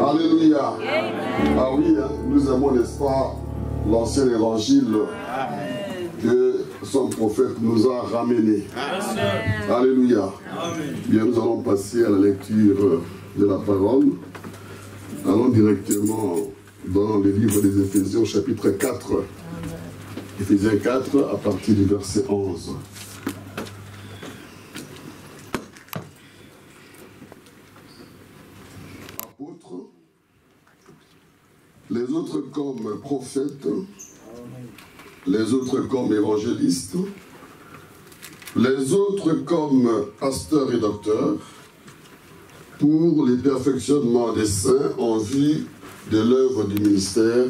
Alléluia. Ah oui, hein, nous aimons, n'est-ce pas, l'ancien évangile que son prophète nous a ramené. Alléluia. Bien, nous allons passer à la lecture de la parole. Allons directement dans le livre des Éphésiens, chapitre 4. Éphésiens 4, à partir du verset 11. Apôtres, les autres comme prophètes, les autres comme évangélistes, les autres comme pasteurs et docteurs, pour le perfectionnement des saints en vue de l'œuvre du ministère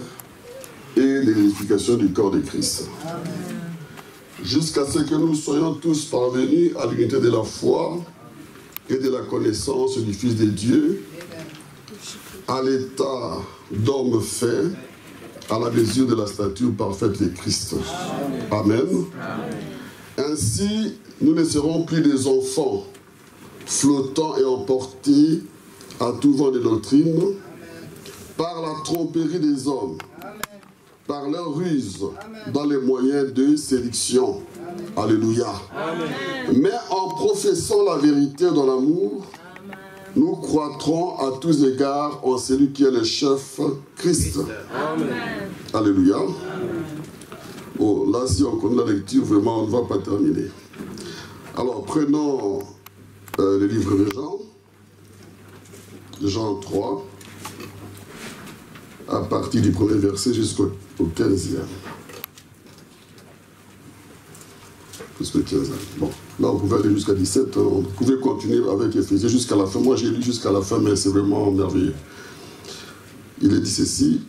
et de l'édification du corps de Christ. Jusqu'à ce que nous soyons tous parvenus à l'unité de la foi et de la connaissance du Fils de Dieu, à l'état d'homme fait, à la mesure de la stature parfaite de Christ. Amen. Ainsi, nous ne serons plus des enfants flottant et emportés à tout vent de doctrine par la tromperie des hommes, par leur ruse dans les moyens de séduction. Alléluia. Mais en professant la vérité dans l'amour, nous croîtrons à tous égards en celui qui est le chef, Christ. Alléluia. Oh, là, si on connaît la lecture, vraiment, on ne va pas terminer. Alors, prenons le livre de Jean 3, à partir du premier verset jusqu'au 15e. Jusqu'au 15e. Bon, là, on pouvait aller jusqu'à 17, on pouvait continuer avec Éphésiens jusqu'à la fin. Moi, j'ai lu jusqu'à la fin, mais c'est vraiment merveilleux. Il est dit ceci.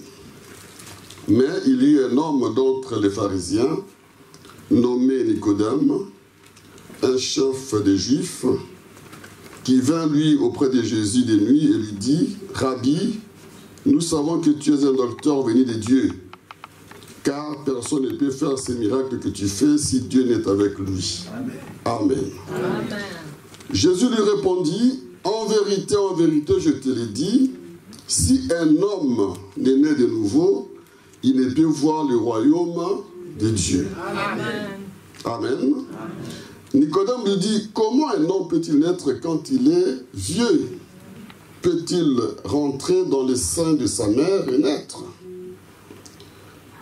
Mais il y eut un homme d'entre les pharisiens, nommé Nicodème, un chef des Juifs, qui vint lui auprès de Jésus de nuit et lui dit, « Rabbi, nous savons que tu es un docteur venu de Dieu, car personne ne peut faire ces miracles que tu fais si Dieu n'est avec lui. » Amen. Amen. Jésus lui répondit, « En vérité, je te l'ai dit, si un homme n'est né de nouveau, il ne peut voir le royaume de Dieu. » Amen. Amen. Amen. Nicodème lui dit, comment un homme peut-il naître quand il est vieux? Peut-il rentrer dans le sein de sa mère et naître?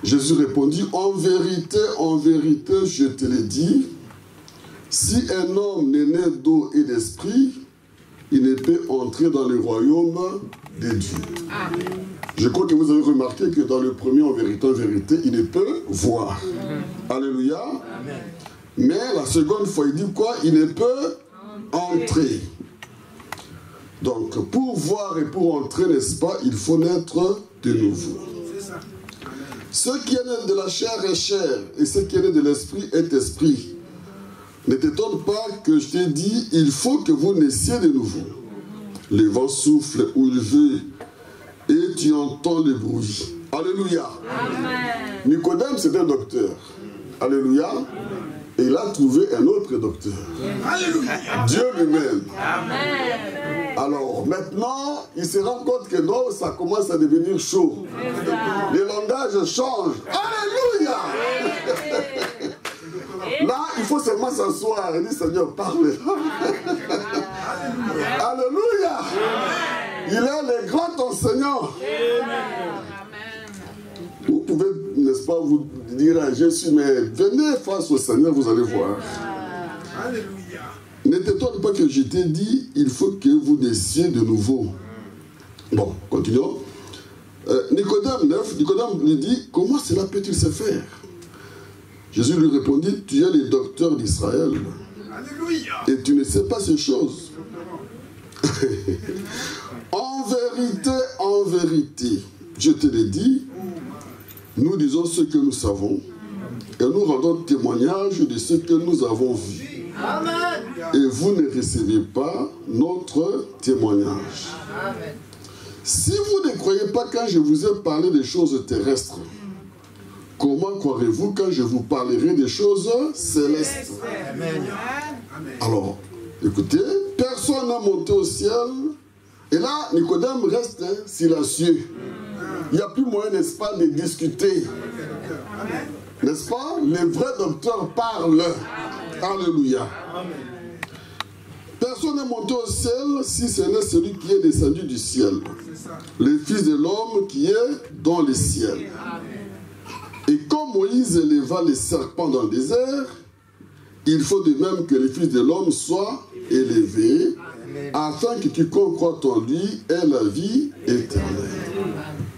Jésus répondit, en vérité, je te l'ai dit, si un homme n'est né d'eau et d'esprit, il ne peut entrer dans le royaume de Dieu. Amen. Je crois que vous avez remarqué que dans le premier, en vérité, il ne peut voir. Amen. Alléluia. Amen. Mais la seconde fois, il dit quoi? Il ne peut entrer. Donc, pour voir et pour entrer, n'est-ce pas, il faut naître de nouveau. Ce qui est né de la chair est chair, et ce qui est né de l'esprit est esprit. Ne t'étonne pas que je t'ai dit, il faut que vous naissiez de nouveau. Le vent souffle où il veut, et tu entends le bruit. Alléluia. Amen. Nicodème, c'est un docteur. Alléluia. Amen. Et il a trouvé un autre docteur. Alléluia. Dieu lui-même. Amen. Alors maintenant, il se rend compte que non, ça commence à devenir chaud. Le langage change. Alléluia. Là, il faut seulement s'asseoir et dire, Seigneur, parle. Alléluia. Il est le grand enseignant. Vous pouvez, n'est-ce pas, vous dire à Jésus, mais venez face au Seigneur, vous allez voir. Alléluia. Ne t'étonne pas que je t'ai dit, il faut que vous naissiez de nouveau. Bon, continuons. Nicodème lui dit, comment cela peut-il se faire? Jésus lui répondit, tu es le docteur d'Israël. Alléluia. Et tu ne sais pas ces choses. En vérité, je te l'ai dit, nous disons ce que nous savons et nous rendons témoignage de ce que nous avons vu. Amen. Et vous ne recevez pas notre témoignage. Amen. Si vous ne croyez pas quand je vous ai parlé des choses terrestres, comment croirez-vous quand je vous parlerai des choses célestes? Amen. Alors, écoutez, personne n'a monté au ciel. Et là, Nicodème reste silencieux. Il n'y a plus moyen, n'est-ce pas, de discuter. N'est-ce pas? Les vrais docteurs parlent. Alléluia. Personne n'est monté au ciel si ce n'est celui qui est descendu du ciel. Le Fils de l'homme qui est dans les ciels. Et comme Moïse éleva les serpents dans le désert, il faut de même que le Fils de l'homme soit élevé, afin que quiconque croit en lui ait la vie éternelle.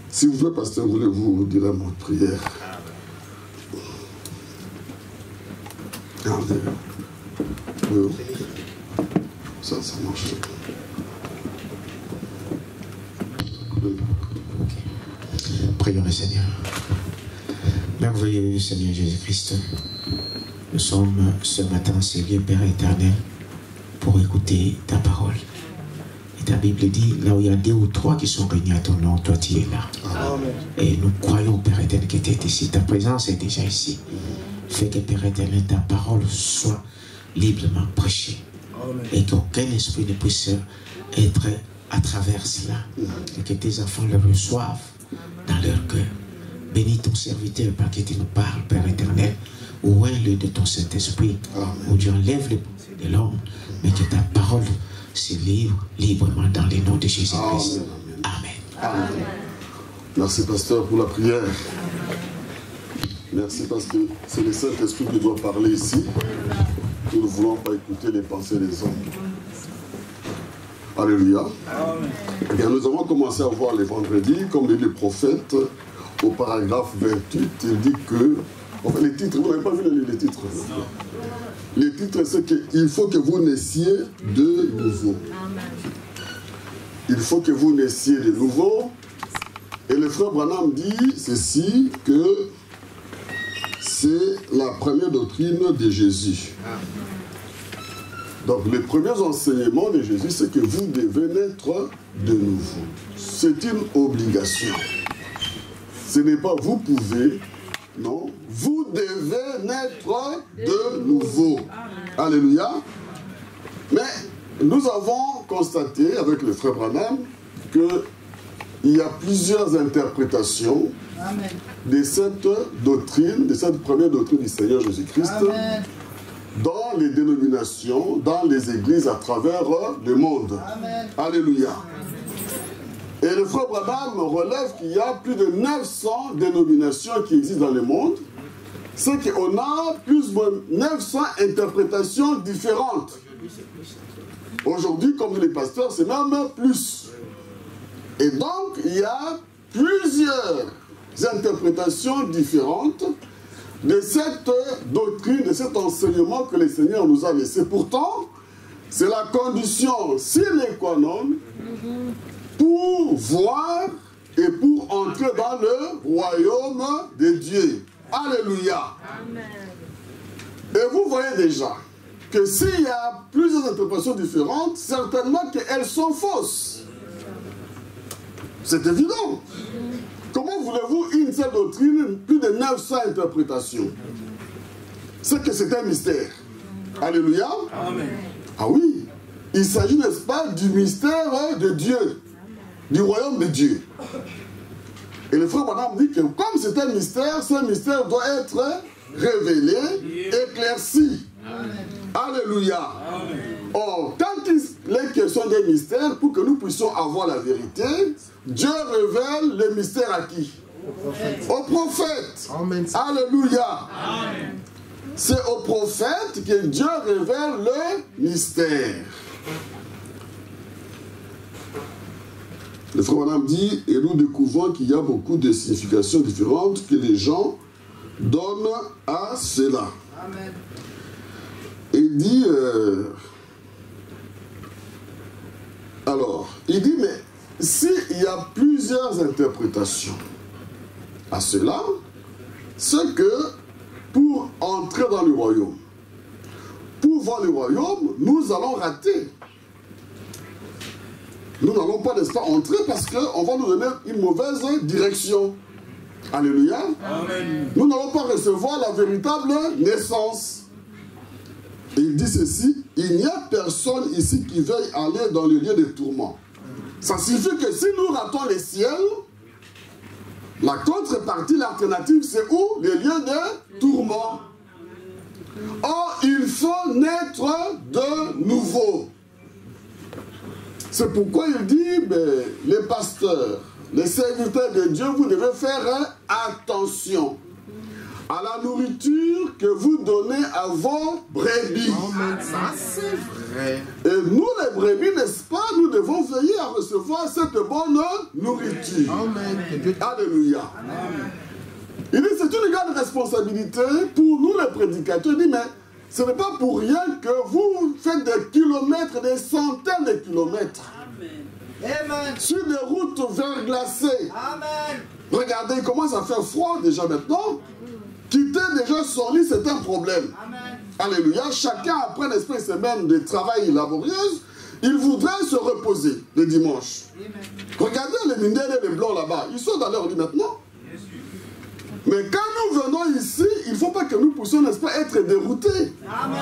S'il vous plaît, pasteur, voulez-vous dire un mot de prière? Regardez. Oui. Ça marche. Oui. Prions le Seigneur. Merveilleux Seigneur Jésus-Christ, nous sommes ce matin, Seigneur Père éternel, pour écouter ta parole. Et ta Bible dit, là où il y a 2 ou 3 qui sont réunis à ton nom, toi tu es là. Amen. Et nous croyons, Père éternel, que tu es ici. Ta présence est déjà ici. Fais que, Père éternel, ta parole soit librement prêchée. Amen. Et qu'aucun esprit ne puisse être à travers cela. Et que tes enfants le reçoivent dans leur cœur. Bénis ton serviteur, Père, que tu nous parles, Père éternel. Où est le de ton Saint-Esprit? Où tu enlèves les pensées de l'homme, mais que ta parole se livre librement dans les noms de Jésus-Christ. Amen. Amen. Amen. Merci, pasteur, pour la prière. Merci, parce que c'est le Saint-Esprit qui doit parler ici. Nous ne voulons pas écouter les pensées des hommes. Alléluia. Eh bien, nous avons commencé à voir les vendredis, comme dit le prophète, au paragraphe 28, il dit que... Enfin, les titres, vous n'avez pas vu les titres. Les titres, c'est qu'il faut que vous naissiez de nouveau. Il faut que vous naissiez de nouveau. Et le frère Branham dit ceci, que c'est la première doctrine de Jésus. Donc, les premiers enseignements de Jésus, c'est que vous devez naître de nouveau. C'est une obligation. Ce n'est pas vous pouvez, non. Vous devez naître de nouveau. Alléluia. Mais nous avons constaté avec le frère Branham qu'il y a plusieurs interprétations de cette doctrine, de cette première doctrine du Seigneur Jésus-Christ dans les dénominations, dans les églises à travers le monde. Amen. Alléluia. Et le frère Branham relève qu'il y a plus de 900 dénominations qui existent dans le monde. C'est qu'on a plus de 900 interprétations différentes. Aujourd'hui, comme les pasteurs, c'est même plus. Et donc, il y a plusieurs interprétations différentes de cette doctrine, de cet enseignement que le Seigneur nous a laissé. Pourtant, c'est la condition sine qua non pour voir et pour entrer dans le royaume de Dieu. Alléluia. Amen. Et vous voyez déjà que s'il y a plusieurs interprétations différentes, certainement qu'elles sont fausses. C'est évident. Comment voulez-vous une seule doctrine, plus de 900 interprétations? C'est que c'est un mystère. Alléluia. Amen. Ah oui. Il s'agit, n'est-ce pas, du mystère de Dieu, du royaume de Dieu. Et le frère Branham dit que comme c'est un mystère, ce mystère doit être révélé, éclairé merci. Alléluia. Or, quand il est question des mystères, pour que nous puissions avoir la vérité, Dieu révèle le mystère à qui? Au prophète. Alléluia. C'est au prophète que Dieu révèle le mystère. Le frère Branham dit, et nous découvrons qu'il y a beaucoup de significations différentes que les gens donnent à cela. Amen. Il dit, il dit, mais s'il y a plusieurs interprétations à cela, c'est que pour entrer dans le royaume, pour voir le royaume, nous allons rater. Nous n'allons pas, n'est-ce pas, entrer parce qu'on va nous donner une mauvaise direction. Alléluia. Amen. Nous n'allons pas recevoir la véritable naissance. Et il dit ceci, il n'y a personne ici qui veuille aller dans le lieu de tourment. Ça signifie que si nous ratons les ciels, la contrepartie, l'alternative, c'est où? Les lieux de tourment. Or, il faut naître de nouveau. C'est pourquoi il dit, les pasteurs, les serviteurs de Dieu, vous devez faire attention à la nourriture que vous donnez à vos brebis. Amen. Ça, c'est vrai. Et nous, les brebis, n'est-ce pas, nous devons veiller à recevoir cette bonne nourriture. Amen. Alléluia. Amen. Il dit, c'est une grande responsabilité pour nous, les prédicateurs. Il dit, mais ce n'est pas pour rien que vous faites des kilomètres, des centaines de kilomètres. Amen. Sur des routes verglacées. Amen. Regardez, il commence à faire froid déjà maintenant. Quitter déjà son lit, c'est un problème. Amen. Alléluia. Chacun, après une espèce de semaine de travail laborieuse, il voudrait se reposer le dimanche. Amen. Regardez les mineurs et les blancs là-bas. Ils sont dans leur lit maintenant. Mais quand nous venons ici, il ne faut pas que nous puissions, n'est-ce pas, être déroutés. Amen.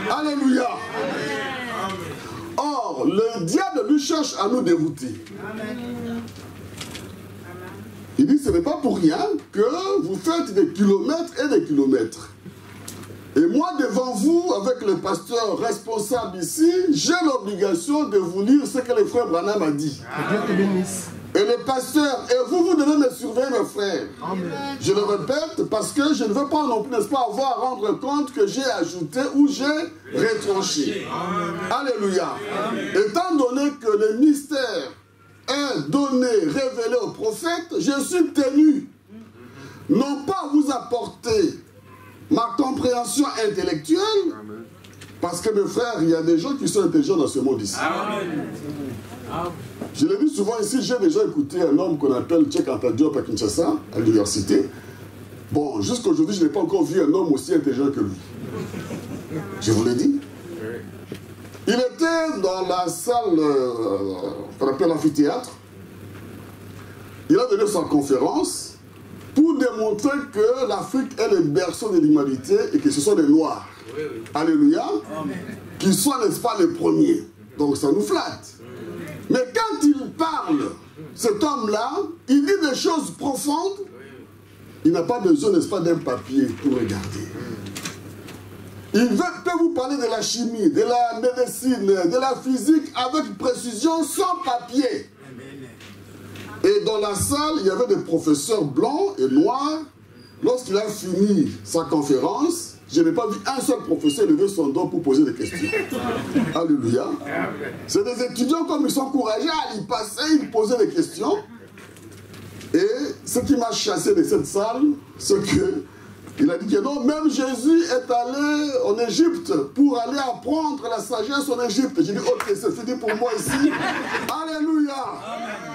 Alléluia. Amen. Or, le diable lui cherche à nous dérouter. Amen. Il dit, ce n'est pas pour rien que vous faites des kilomètres et des kilomètres. Et moi, devant vous, avec le pasteur responsable ici, j'ai l'obligation de vous lire ce que le frère Branham a dit. Que Dieu te bénisse. Et le pasteur, et vous, vous devez me surveiller, mes frères. Amen. Je le répète, parce que je ne veux pas non plus, n'est-ce pas, avoir à rendre compte que j'ai ajouté ou j'ai retranché. Amen. Alléluia. Amen. Étant donné que le mystère est donné, révélé au prophète, je suis tenu, non pas à vous apporter ma compréhension intellectuelle, parce que mes frères, il y a des gens qui sont intelligents dans ce monde ici. Amen. Je l'ai dit souvent ici, j'ai déjà écouté un homme qu'on appelle Cheikh Anta Diop à Kinshasa, à l'université. Bon, jusqu'à aujourd'hui, je n'ai pas encore vu un homme aussi intelligent que lui. Je vous l'ai dit. Il était dans la salle qu'on appelle l'amphithéâtre. Il a donné sa conférence pour démontrer que l'Afrique est le berceau de l'humanité et que ce sont les Noirs. Oui, oui. Alléluia. Amen. Qui sont, n'est-ce pas, les premiers. Donc ça nous flatte. Mais quand il parle, cet homme-là, il dit des choses profondes. Il n'a pas besoin, n'est-ce pas, d'un papier pour regarder. Il peut vous parler de la chimie, de la médecine, de la physique avec précision, sans papier. Et dans la salle, il y avait des professeurs blancs et noirs. Lorsqu'il a fini sa conférence, je n'ai pas vu un seul professeur lever son dos pour poser des questions. Alléluia. C'est des étudiants comme ils sont encouragés à y passer, ils posaient des questions. Et ce qui m'a chassé de cette salle, c'est que il a dit que non, même Jésus est allé en Égypte pour aller apprendre la sagesse en Égypte. J'ai dit, ok, c'est fini pour moi ici. Alléluia.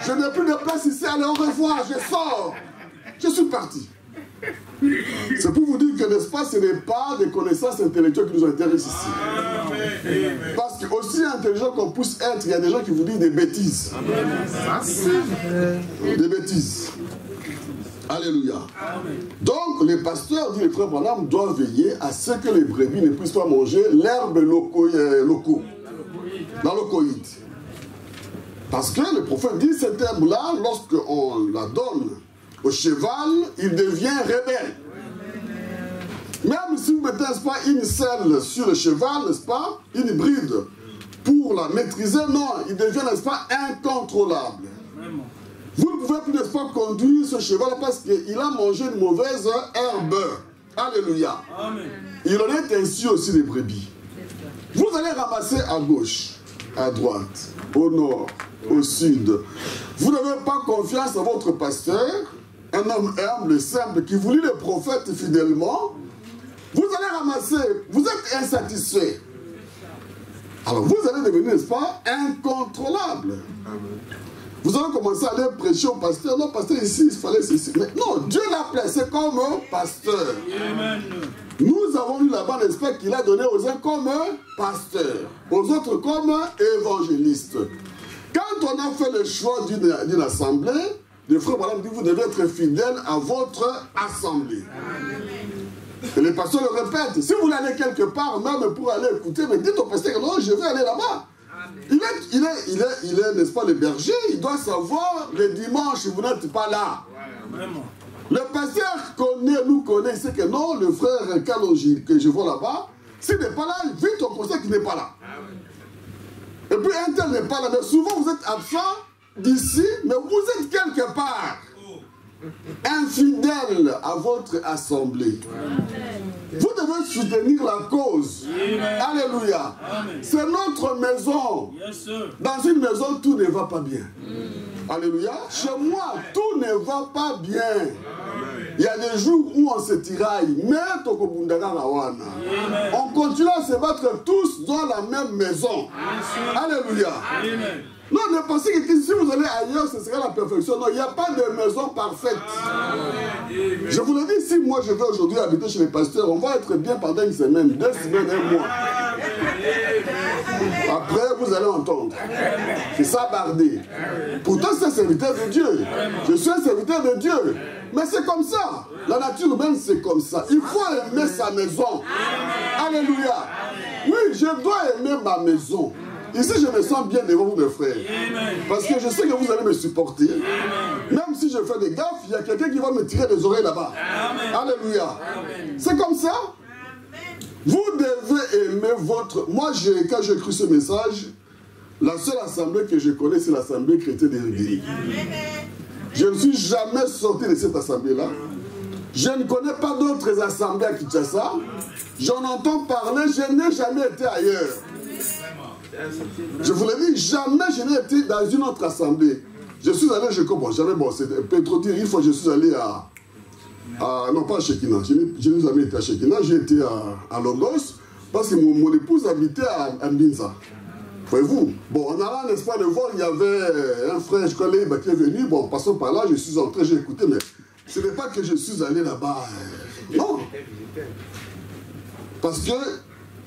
Je n'ai plus de place ici, allez, au revoir, je sors. Je suis parti. C'est pour vous dire que, n'est-ce pas, ce n'est pas des connaissances intellectuelles qui nous intéressent ici. Parce que aussi intelligent qu'on puisse être, il y a des gens qui vous disent des bêtises. Des bêtises. Alléluia. Donc, les pasteurs, dit le frère Branham, doivent veiller à ce que les brebis ne puissent pas manger l'herbe locaux, la locoïde. Parce que le prophète dit, cette herbe-là, lorsqu'on la donne au cheval, il devient rebelle. Même si vous mettez, n'est-ce pas, une selle sur le cheval, n'est-ce pas, une bride, pour la maîtriser, non, il devient, n'est-ce pas, incontrôlable. Vous ne pouvez plus, n'est-ce pas, conduire ce cheval parce qu'il a mangé une mauvaise herbe. Alléluia. Amen. Il en est ainsi aussi des brebis. Vous allez ramasser à gauche, à droite, au nord, au sud. Vous n'avez pas confiance en votre pasteur, un homme humble, simple, qui vous lit les prophètes fidèlement. Vous allez ramasser, vous êtes insatisfait. Alors vous allez devenir, n'est-ce pas, incontrôlable. Vous allez commencer à aller prêcher au pasteur. Non, pasteur, ici, il fallait ceci. Mais non, Dieu l'a placé comme pasteur. Amen. Nous avons vu là-bas, n'est-ce pas, qu'il a donné aux uns comme pasteur, aux autres comme évangélistes. Quand on a fait le choix d'une assemblée, le frère madame dit, vous devez être fidèle à votre assemblée. Amen. Et les pasteurs le répètent. Si vous voulez aller quelque part, même pour aller écouter, mais dites au pasteur, non, je vais aller là-bas. Il est, n'est-ce pas, le berger, il doit savoir, le dimanche, vous n'êtes pas là. Le pasteur nous connaît, il sait que non, le frère Kalonji, que je vois là-bas, s'il n'est pas là, vite on constate qu'il n'est pas là. Et puis un tel n'est pas là, mais souvent vous êtes absent d'ici, mais vous êtes quelque part. Infidèle à votre assemblée. Vous devez soutenir la cause. Alléluia. C'est notre maison. Dans une maison, tout ne va pas bien. Alléluia. Chez moi, tout ne va pas bien. Il y a des jours où on se tiraille. Mais on continue à se battre tous dans la même maison. Alléluia. Non, ne pensez que si vous allez ailleurs, ce sera la perfection. Non, il n'y a pas de maison parfaite. Je vous le dis, si moi je vais aujourd'hui habiter chez les pasteurs, on va être bien pendant une semaine, 2 semaines, 1 mois. Après, vous allez entendre. C'est ça, bardé. Pourtant, c'est un serviteur de Dieu. Je suis un serviteur de Dieu. Mais c'est comme ça. La nature humaine, c'est comme ça. Il faut aimer sa maison. Alléluia. Oui, je dois aimer ma maison. Ici, je me sens bien devant vous, mes frères. Parce que je sais que vous allez me supporter. Même si je fais des gaffes, il y a quelqu'un qui va me tirer les oreilles là-bas. Alléluia. C'est comme ça. Vous devez aimer votre... Moi, quand j'ai cru ce message, la seule assemblée que je connais, c'est l'assemblée chrétienne d'Irigui. Je ne suis jamais sorti de cette assemblée-là. Je ne connais pas d'autres assemblées à Kinshasa. J'en entends parler, je n'ai jamais été ailleurs. Je vous l'ai dit, jamais je n'ai été dans une autre assemblée. Je suis allé, c'est un peu trop dire, une fois je suis allé non pas à Shekina, je n'ai jamais été à Shekina, j'ai été à Logos, parce que mon épouse habitait à Mbinza. Voyez-vous, bon, on a là, n'est-ce pas, de voir, il y avait un frère, je connais, qui est venu, bon, passons par là, je suis entré, j'ai écouté, mais ce n'est pas que je suis allé là-bas. Non. Parce que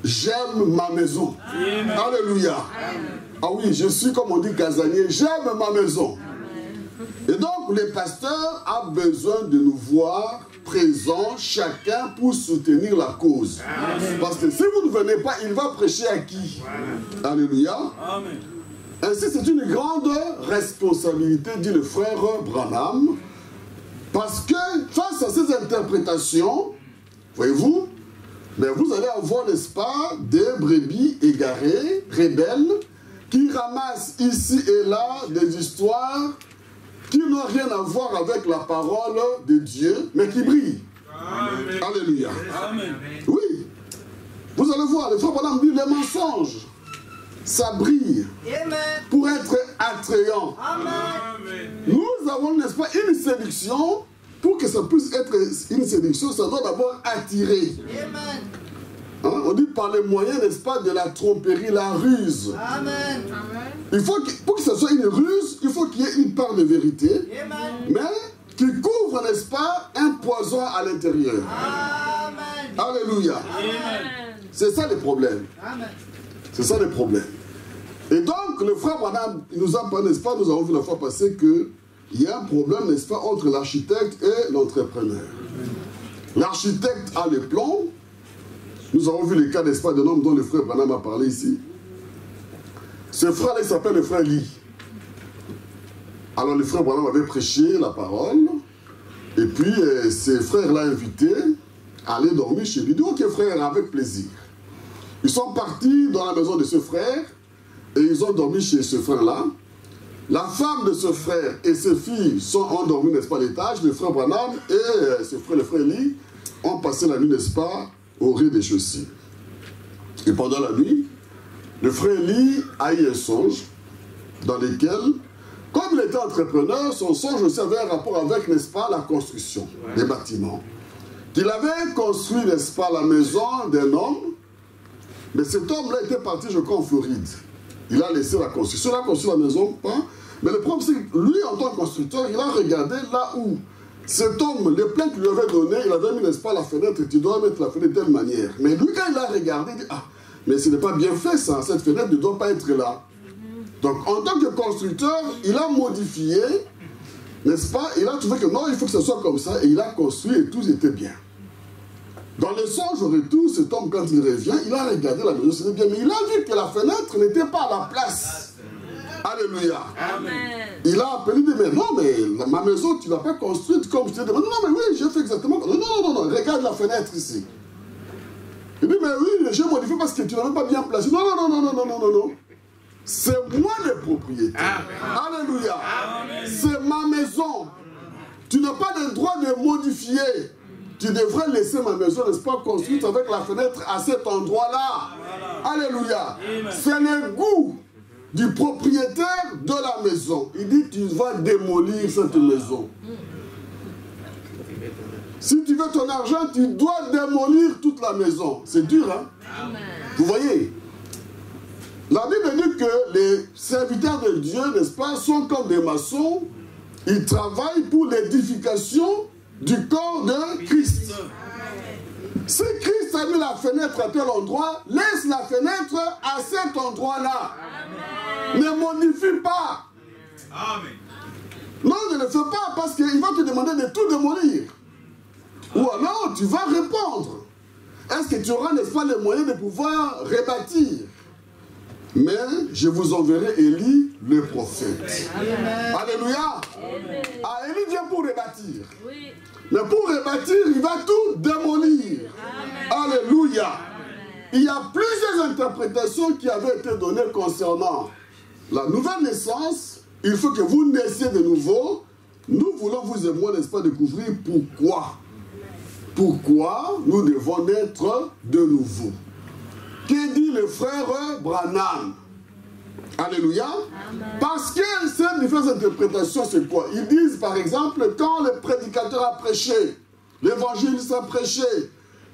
j'aime ma maison. Amen. Alléluia. Amen. Ah oui, je suis, comme on dit, casanier. J'aime ma maison. Amen. Et donc, le pasteur a besoin de nous voir présents, chacun, pour soutenir la cause. Amen. Parce que si vous ne venez pas, il va prêcher à qui? Amen. Alléluia. Amen. Ainsi, c'est une grande responsabilité, dit le frère Branham. Parce que, face à ces interprétations, voyez-vous, mais vous allez avoir, n'est-ce pas, des brebis égarées, rebelles, qui ramassent ici et là des histoires qui n'ont rien à voir avec la parole de Dieu, mais qui brillent. Amen. Alléluia. Amen. Oui. Vous allez voir, le frère Branham dit, les mensonges, ça brille. Amen. Pour être attrayant. Amen. Nous avons, n'est-ce pas, une séduction. Pour que ça puisse être une séduction, ça doit d'abord attirer. Amen. Hein? On dit par les moyens, n'est-ce pas, de la tromperie, la ruse. Amen. Il faut pour que ce soit une ruse, il faut qu'il y ait une part de vérité, amen, mais qui couvre, n'est-ce pas, un poison à l'intérieur. Amen. Alléluia. C'est ça le problème. C'est ça le problème. Et donc, le frère Branham nous a parlé, n'est-ce pas, nous avons vu la fois passée que il y a un problème, n'est-ce pas, entre l'architecte et l'entrepreneur. L'architecte a les plans. Nous avons vu les cas, n'est-ce pas, d'un homme dont le frère Branham a parlé ici. Ce frère-là, il s'appelle le frère Lee. Alors le frère Branham avait prêché la parole. Et puis, ses frères l'ont invité aller dormir chez lui. Il dit, ok frère, avec plaisir. Ils sont partis dans la maison de ce frère et ils ont dormi chez ce frère-là. La femme de ce frère et ses filles sont endormies, n'est-ce pas, à l'étage. Le frère Branham et le frère Eli ont passé la nuit, n'est-ce pas, au rez-de-chaussée. Et pendant la nuit, le frère Eli a eu un songe dans lequel, comme il était entrepreneur, son songe aussi avait un rapport avec, n'est-ce pas, la construction des bâtiments. Qu'il avait construit, n'est-ce pas, la maison d'un homme, mais cet homme-là était parti, je crois, en Floride. Il a laissé la construction, il a construit la maison, pas. Mais le problème, c'est que lui, en tant que constructeur, il a regardé là où cet homme, les plans qu'il lui avait donné, il avait mis, n'est-ce pas, la fenêtre, tu dois mettre la fenêtre de telle manière. Mais lui, quand il a regardé, il dit, ah, mais ce n'est pas bien fait ça, cette fenêtre ne doit pas être là. Donc, en tant que constructeur, il a modifié, n'est-ce pas, il a trouvé que non, il faut que ce soit comme ça, et il a construit et tout était bien. Dans le songe au retour, cet homme, quand il revient, il a regardé la maison, c'était bien, mais il a vu que la fenêtre n'était pas à la place. Alléluia. Amen. Il a appelé, il dit, mais non, mais ma maison, tu ne l'as pas construite comme je t'ai demandé. Non, mais oui, j'ai fait exactement. Non, regarde la fenêtre ici. Il dit, mais oui, j'ai modifié parce que tu ne l'avais pas bien placé. Non. C'est moi le propriétaire. Amen. Alléluia. C'est ma maison. Tu n'as pas le droit de modifier. Tu devrais laisser ma maison, n'est-ce pas, construite avec la fenêtre à cet endroit-là. Alléluia. C'est le goût du propriétaire de la maison. Il dit, tu vas démolir cette maison. Si tu veux ton argent, tu dois démolir toute la maison. C'est dur, hein? Amen. Vous voyez? La Bible dit que les serviteurs de Dieu, n'est-ce pas, sont comme des maçons. Ils travaillent pour l'édification du corps de Christ. Si Christ a mis la fenêtre à tel endroit, laisse la fenêtre à cet endroit-là. Ne modifie pas. Amen. Non, ne le fais pas parce qu'il va te demander de tout démolir. Ou alors tu vas répondre. Est-ce que tu auras, n'est-ce pas, les moyens de pouvoir rebâtir? Mais je vous enverrai Élie, le prophète. Amen. Alléluia. Amen. Ah, Élie vient pour rebâtir. Oui. Mais pour rebâtir, il va tout démolir. Amen. Alléluia. Amen. Il y a plusieurs interprétations qui avaient été données concernant la nouvelle naissance. Il faut que vous naissiez de nouveau. Nous voulons, vous et moi, n'est-ce pas, découvrir pourquoi. Pourquoi nous devons naître de nouveau. Que dit le frère Branham? Alléluia. Amen. Parce que ces différentes interprétations, c'est quoi? Ils disent, par exemple, quand le prédicateur a prêché, l'évangéliste a prêché,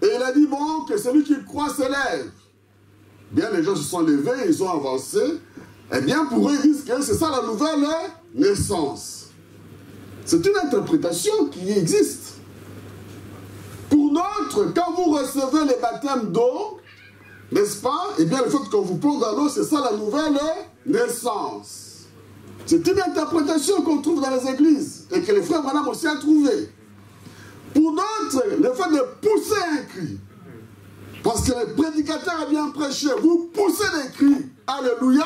et il a dit, bon, que celui qui croit s'élève. Bien, les gens se sont levés, ils ont avancé. Eh bien, pour eux, ils disent que c'est ça la nouvelle naissance. C'est une interprétation qui existe. Pour d'autres, quand vous recevez les baptêmes d'eau, n'est-ce pas? Eh bien, le fait qu'on vous plonge dans l'eau, c'est ça la nouvelle naissance. C'est une interprétation qu'on trouve dans les églises et que les frères Branham aussi a trouvé. Pour d'autres, le fait de pousser un cri, parce que le prédicateur a bien prêché, vous poussez des cris. Alléluia.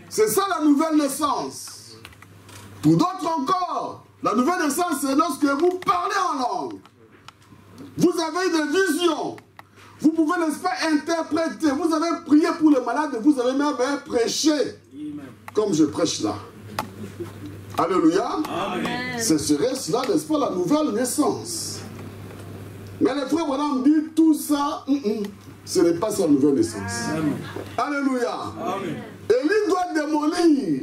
C'est ça la nouvelle naissance. Pour d'autres encore, la nouvelle naissance, c'est lorsque vous parlez en langue. Vous avez des visions. Vous pouvez, n'est-ce pas, interpréter. Vous avez prié pour le malade et vous avez même prêché. Comme je prêche là. Alléluia. Amen. Ce serait cela, n'est-ce pas, la nouvelle naissance. Mais les frères Branham dit tout ça, ce n'est pas sa nouvelle naissance. Amen. Alléluia. Amen. Élie doit démolir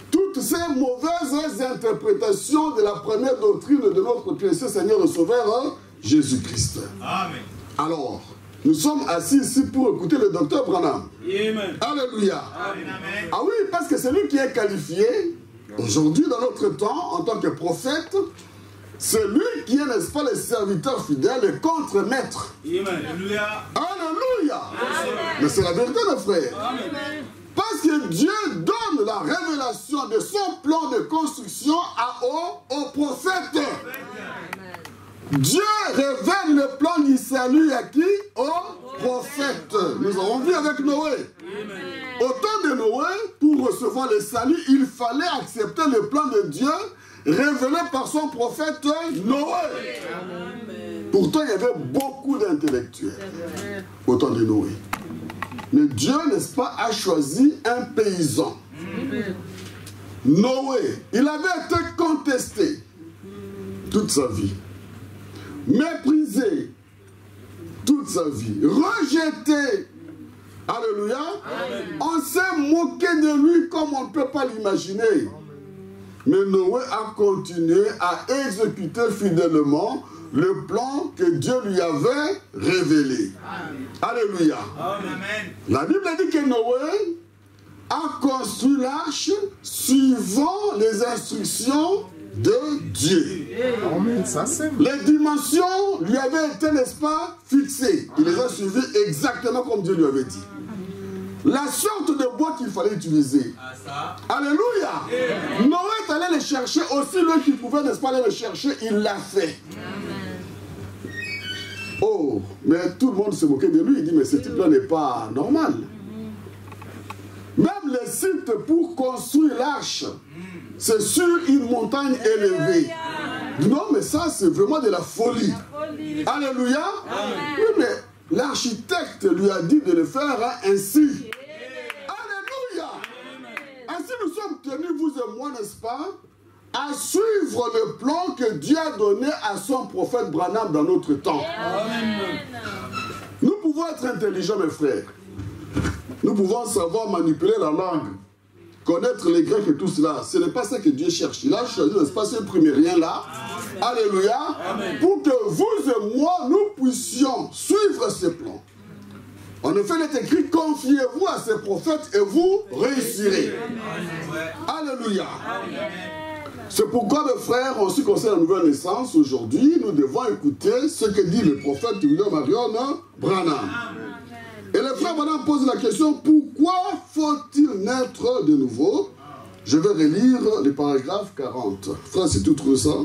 toutes ces mauvaises interprétations de la première doctrine de notre précieux Seigneur et Sauveur, Jésus-Christ. Amen. Alors, nous sommes assis ici pour écouter le docteur Branham. Amen. Alléluia. Amen. Ah oui, parce que c'est lui qui est qualifié aujourd'hui dans notre temps en tant que prophète. C'est lui qui est, n'est-ce pas, le serviteur fidèle et contre-maître. Alléluia. Alléluia. Mais c'est la vérité, mes frères. Amen. Parce que Dieu donne la révélation de son plan de construction aux prophètes. Dieu révèle le plan du salut à qui? Aux prophètes. Nous avons vu avec Noé. Au temps de Noé, pour recevoir le salut, il fallait accepter le plan de Dieu révélé par son prophète Noé. Pourtant, il y avait beaucoup d'intellectuels au temps de Noé. Mais Dieu, n'est-ce pas, a choisi un paysan. Noé, il avait été contesté toute sa vie, méprisé toute sa vie, rejeté. Alléluia. On s'est moqué de lui comme on ne peut pas l'imaginer. Mais Noé a continué à exécuter fidèlement le plan que Dieu lui avait révélé. Alléluia. La Bible dit que Noé a construit l'arche suivant les instructions de Dieu. Les dimensions lui avaient été, n'est-ce pas, fixées. Il les a suivies exactement comme Dieu lui avait dit. La sorte de bois qu'il fallait utiliser. Alléluia. Noé est allé les chercher aussi loin qu'il pouvait, n'est-ce pas, aller les chercher. Il l'a fait. Oh, mais tout le monde se moquait de lui. Il dit, mais ce type-là n'est pas normal. Même les sites pour construire l'arche, c'est sur une montagne élevée. Non, mais ça, c'est vraiment de la folie. Alléluia. Oui, mais l'architecte lui a dit de le faire ainsi. Alléluia. Ainsi, nous sommes tenus, vous et moi, n'est-ce pas, à suivre le plan que Dieu a donné à son prophète Branham dans notre temps. Amen. Nous pouvons être intelligents, mes frères. Nous pouvons savoir manipuler la langue, connaître les Grecs et tout cela. Ce n'est pas ce que Dieu cherche. Il a choisi l'espace primérien là. Alléluia. Amen. Pour que vous et moi, nous puissions suivre ses plans. En effet, il est écrit, confiez-vous à ces prophètes et vous réussirez. Alléluia. C'est pourquoi, mes frères, en ce qui concerne la nouvelle naissance, aujourd'hui, nous devons écouter ce que dit le prophète William Marion Branham. Et le frère Branham pose la question, pourquoi faut-il naître de nouveau? Je vais relire les paragraphes 40. Frère, si tu trouves ça,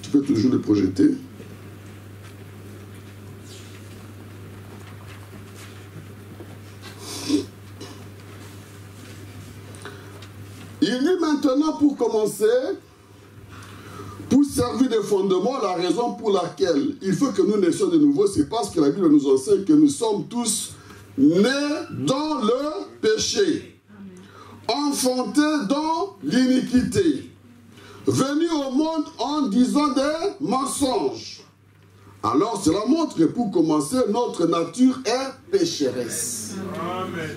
tu peux toujours le projeter. Il dit maintenant, pour commencer, pour servir de fondement, la raison pour laquelle il faut que nous naissions de nouveau, c'est parce que la Bible nous enseigne que nous sommes tous nés dans le péché, enfantés dans l'iniquité, venus au monde en disant des mensonges. Alors cela montre que pour commencer, notre nature est pécheresse.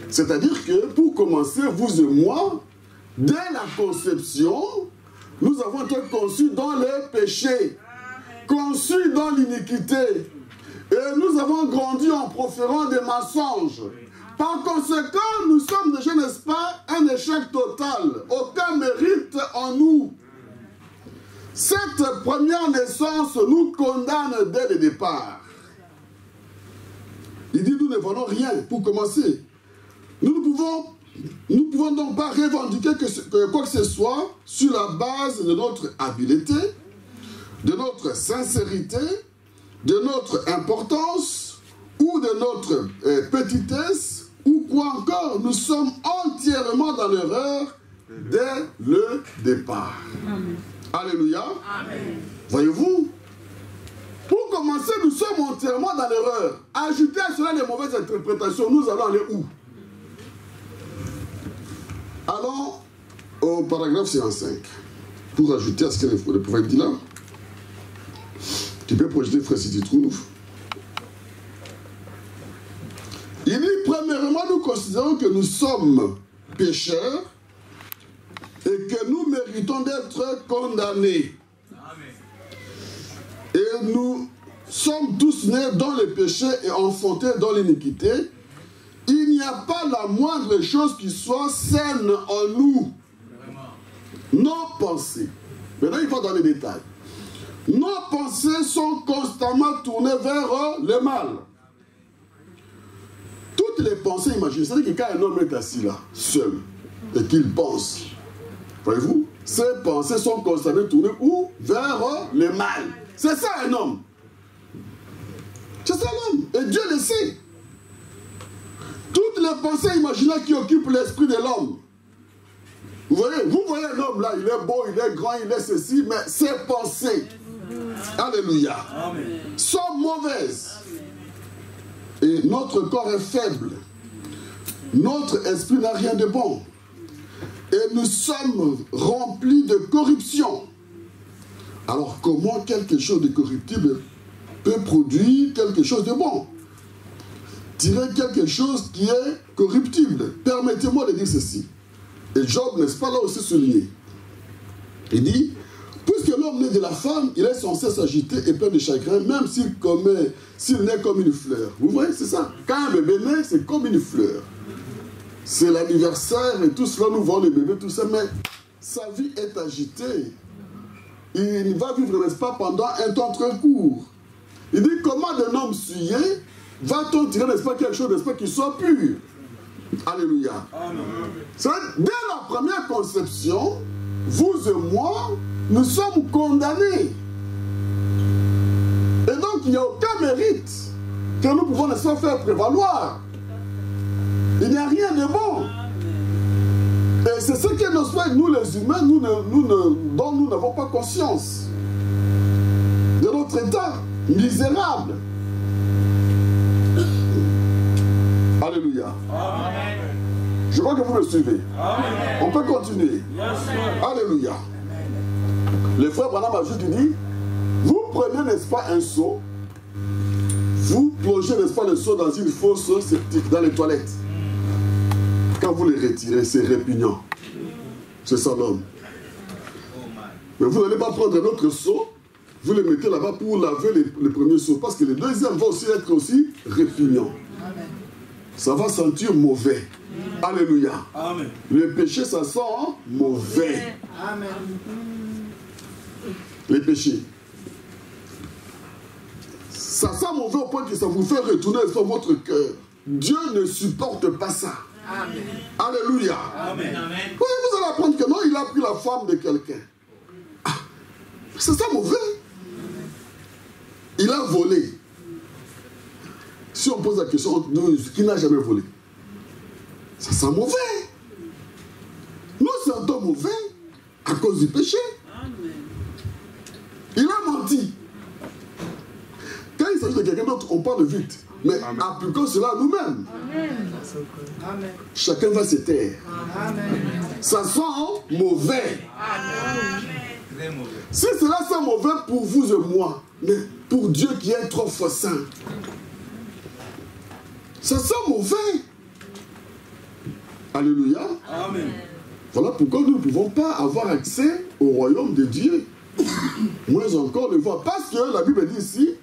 C'est-à-dire que pour commencer, vous et moi, dès la conception, nous avons été conçus dans le péché, conçus dans l'iniquité. Et nous avons grandi en proférant des mensonges. Par conséquent, nous sommes déjà, n'est-ce pas, un échec total. Aucun mérite en nous. Cette première naissance nous condamne dès le départ. Il dit, nous ne valons rien pour commencer. Nous ne pouvons donc pas revendiquer quoi que ce soit sur la base de notre habileté, de notre sincérité, de notre importance ou de notre petitesse ou quoi encore. Nous sommes entièrement dans l'erreur dès le départ. Amen. Alléluia. Amen. Voyez-vous, pour commencer, nous sommes entièrement dans l'erreur. Ajoutez à cela les mauvaises interprétations, nous allons aller où? Allons au paragraphe 55, pour ajouter à ce que le prophète dit là. Tu peux projeter, frère, si tu trouves. Il dit, premièrement, nous considérons que nous sommes pécheurs et que nous méritons d'être condamnés. Et nous sommes tous nés dans le péché et enfantés dans l'iniquité. Il n'y a pas la moindre chose qui soit saine en nous. Nos pensées. Maintenant, il va dans les détails. Nos pensées sont constamment tournées vers le mal. Toutes les pensées, imaginez, c'est-à-dire que quand un homme est assis là, seul, et qu'il pense, voyez-vous, ses pensées sont constamment tournées où? Vers le mal. C'est ça un homme. C'est ça l'homme. Et Dieu le sait. Toutes les pensées imaginaires qui occupent l'esprit de l'homme. Vous voyez un homme là, il est beau, il est grand, il est ceci, mais ses pensées Alléluia. Sont mauvaises. Et notre corps est faible. Notre esprit n'a rien de bon. Et nous sommes remplis de corruption. Alors comment quelque chose de corruptible peut produire quelque chose de bon? Tirer quelque chose qui est corruptible. Permettez-moi de dire ceci. Et Job, n'est-ce pas, là aussi souligné. Il dit, puisque l'homme naît de la femme, il est censé s'agiter et plein de chagrin, même s'il naît comme une fleur. Vous voyez, c'est ça. Quand un bébé naît, c'est comme une fleur. C'est l'anniversaire et tout cela, nous voyons le bébé, tout ça, mais sa vie est agitée. Il va vivre, n'est-ce pas, pendant un temps très court. Il dit, comment d'un homme souillé va-t-on tirer, n'est-ce pas, quelque chose, n'est-ce pas, qui soit pur? Alléluia. Dès la première conception, vous et moi, nous sommes condamnés. Et donc, il n'y a aucun mérite que nous pouvons, n'est-ce pas, faire prévaloir. Il n'y a rien de bon. Et c'est ce que nous les humains, dont nous n'avons pas conscience. De notre état misérable. Alléluia. Amen. Je crois que vous me suivez. Amen. On peut continuer. Alléluia. Le frère Branham a juste dit, vous prenez, n'est-ce pas, un seau, vous plongez, n'est-ce pas, le seau dans une fosse septique, dans les toilettes. Quand vous les retirez, c'est répugnant. C'est ça l'homme. Mais vous n'allez pas prendre un autre seau, vous le mettez là-bas pour laver le premier seau, parce que le deuxième va aussi être aussi répugnant. Ça va sentir mauvais. Alléluia. Amen. Le péché, ça sent mauvais. Amen. Les péchés. Ça sent mauvais au point que ça vous fait retourner sur votre cœur. Dieu ne supporte pas ça. Amen. Alléluia. Amen. Oui, vous allez apprendre que non, il a pris la femme de quelqu'un. Ah, ça sent mauvais. Il a volé. Si on pose la question, qui n'a jamais volé? Ça sent mauvais. Nous sentons mauvais à cause du péché. Amen. Il a menti. Quand il s'agit de quelqu'un d'autre, on parle vite. Mais appliquons cela à nous-mêmes. Chacun va se taire. Amen. Ça sent mauvais. Amen. Si cela sent mauvais pour vous et moi, mais pour Dieu qui est trop saint, ça sent mauvais. Alléluia. Amen. Voilà pourquoi nous ne pouvons pas avoir accès au royaume de Dieu. Moins encore le voir. Parce que la Bible dit ici,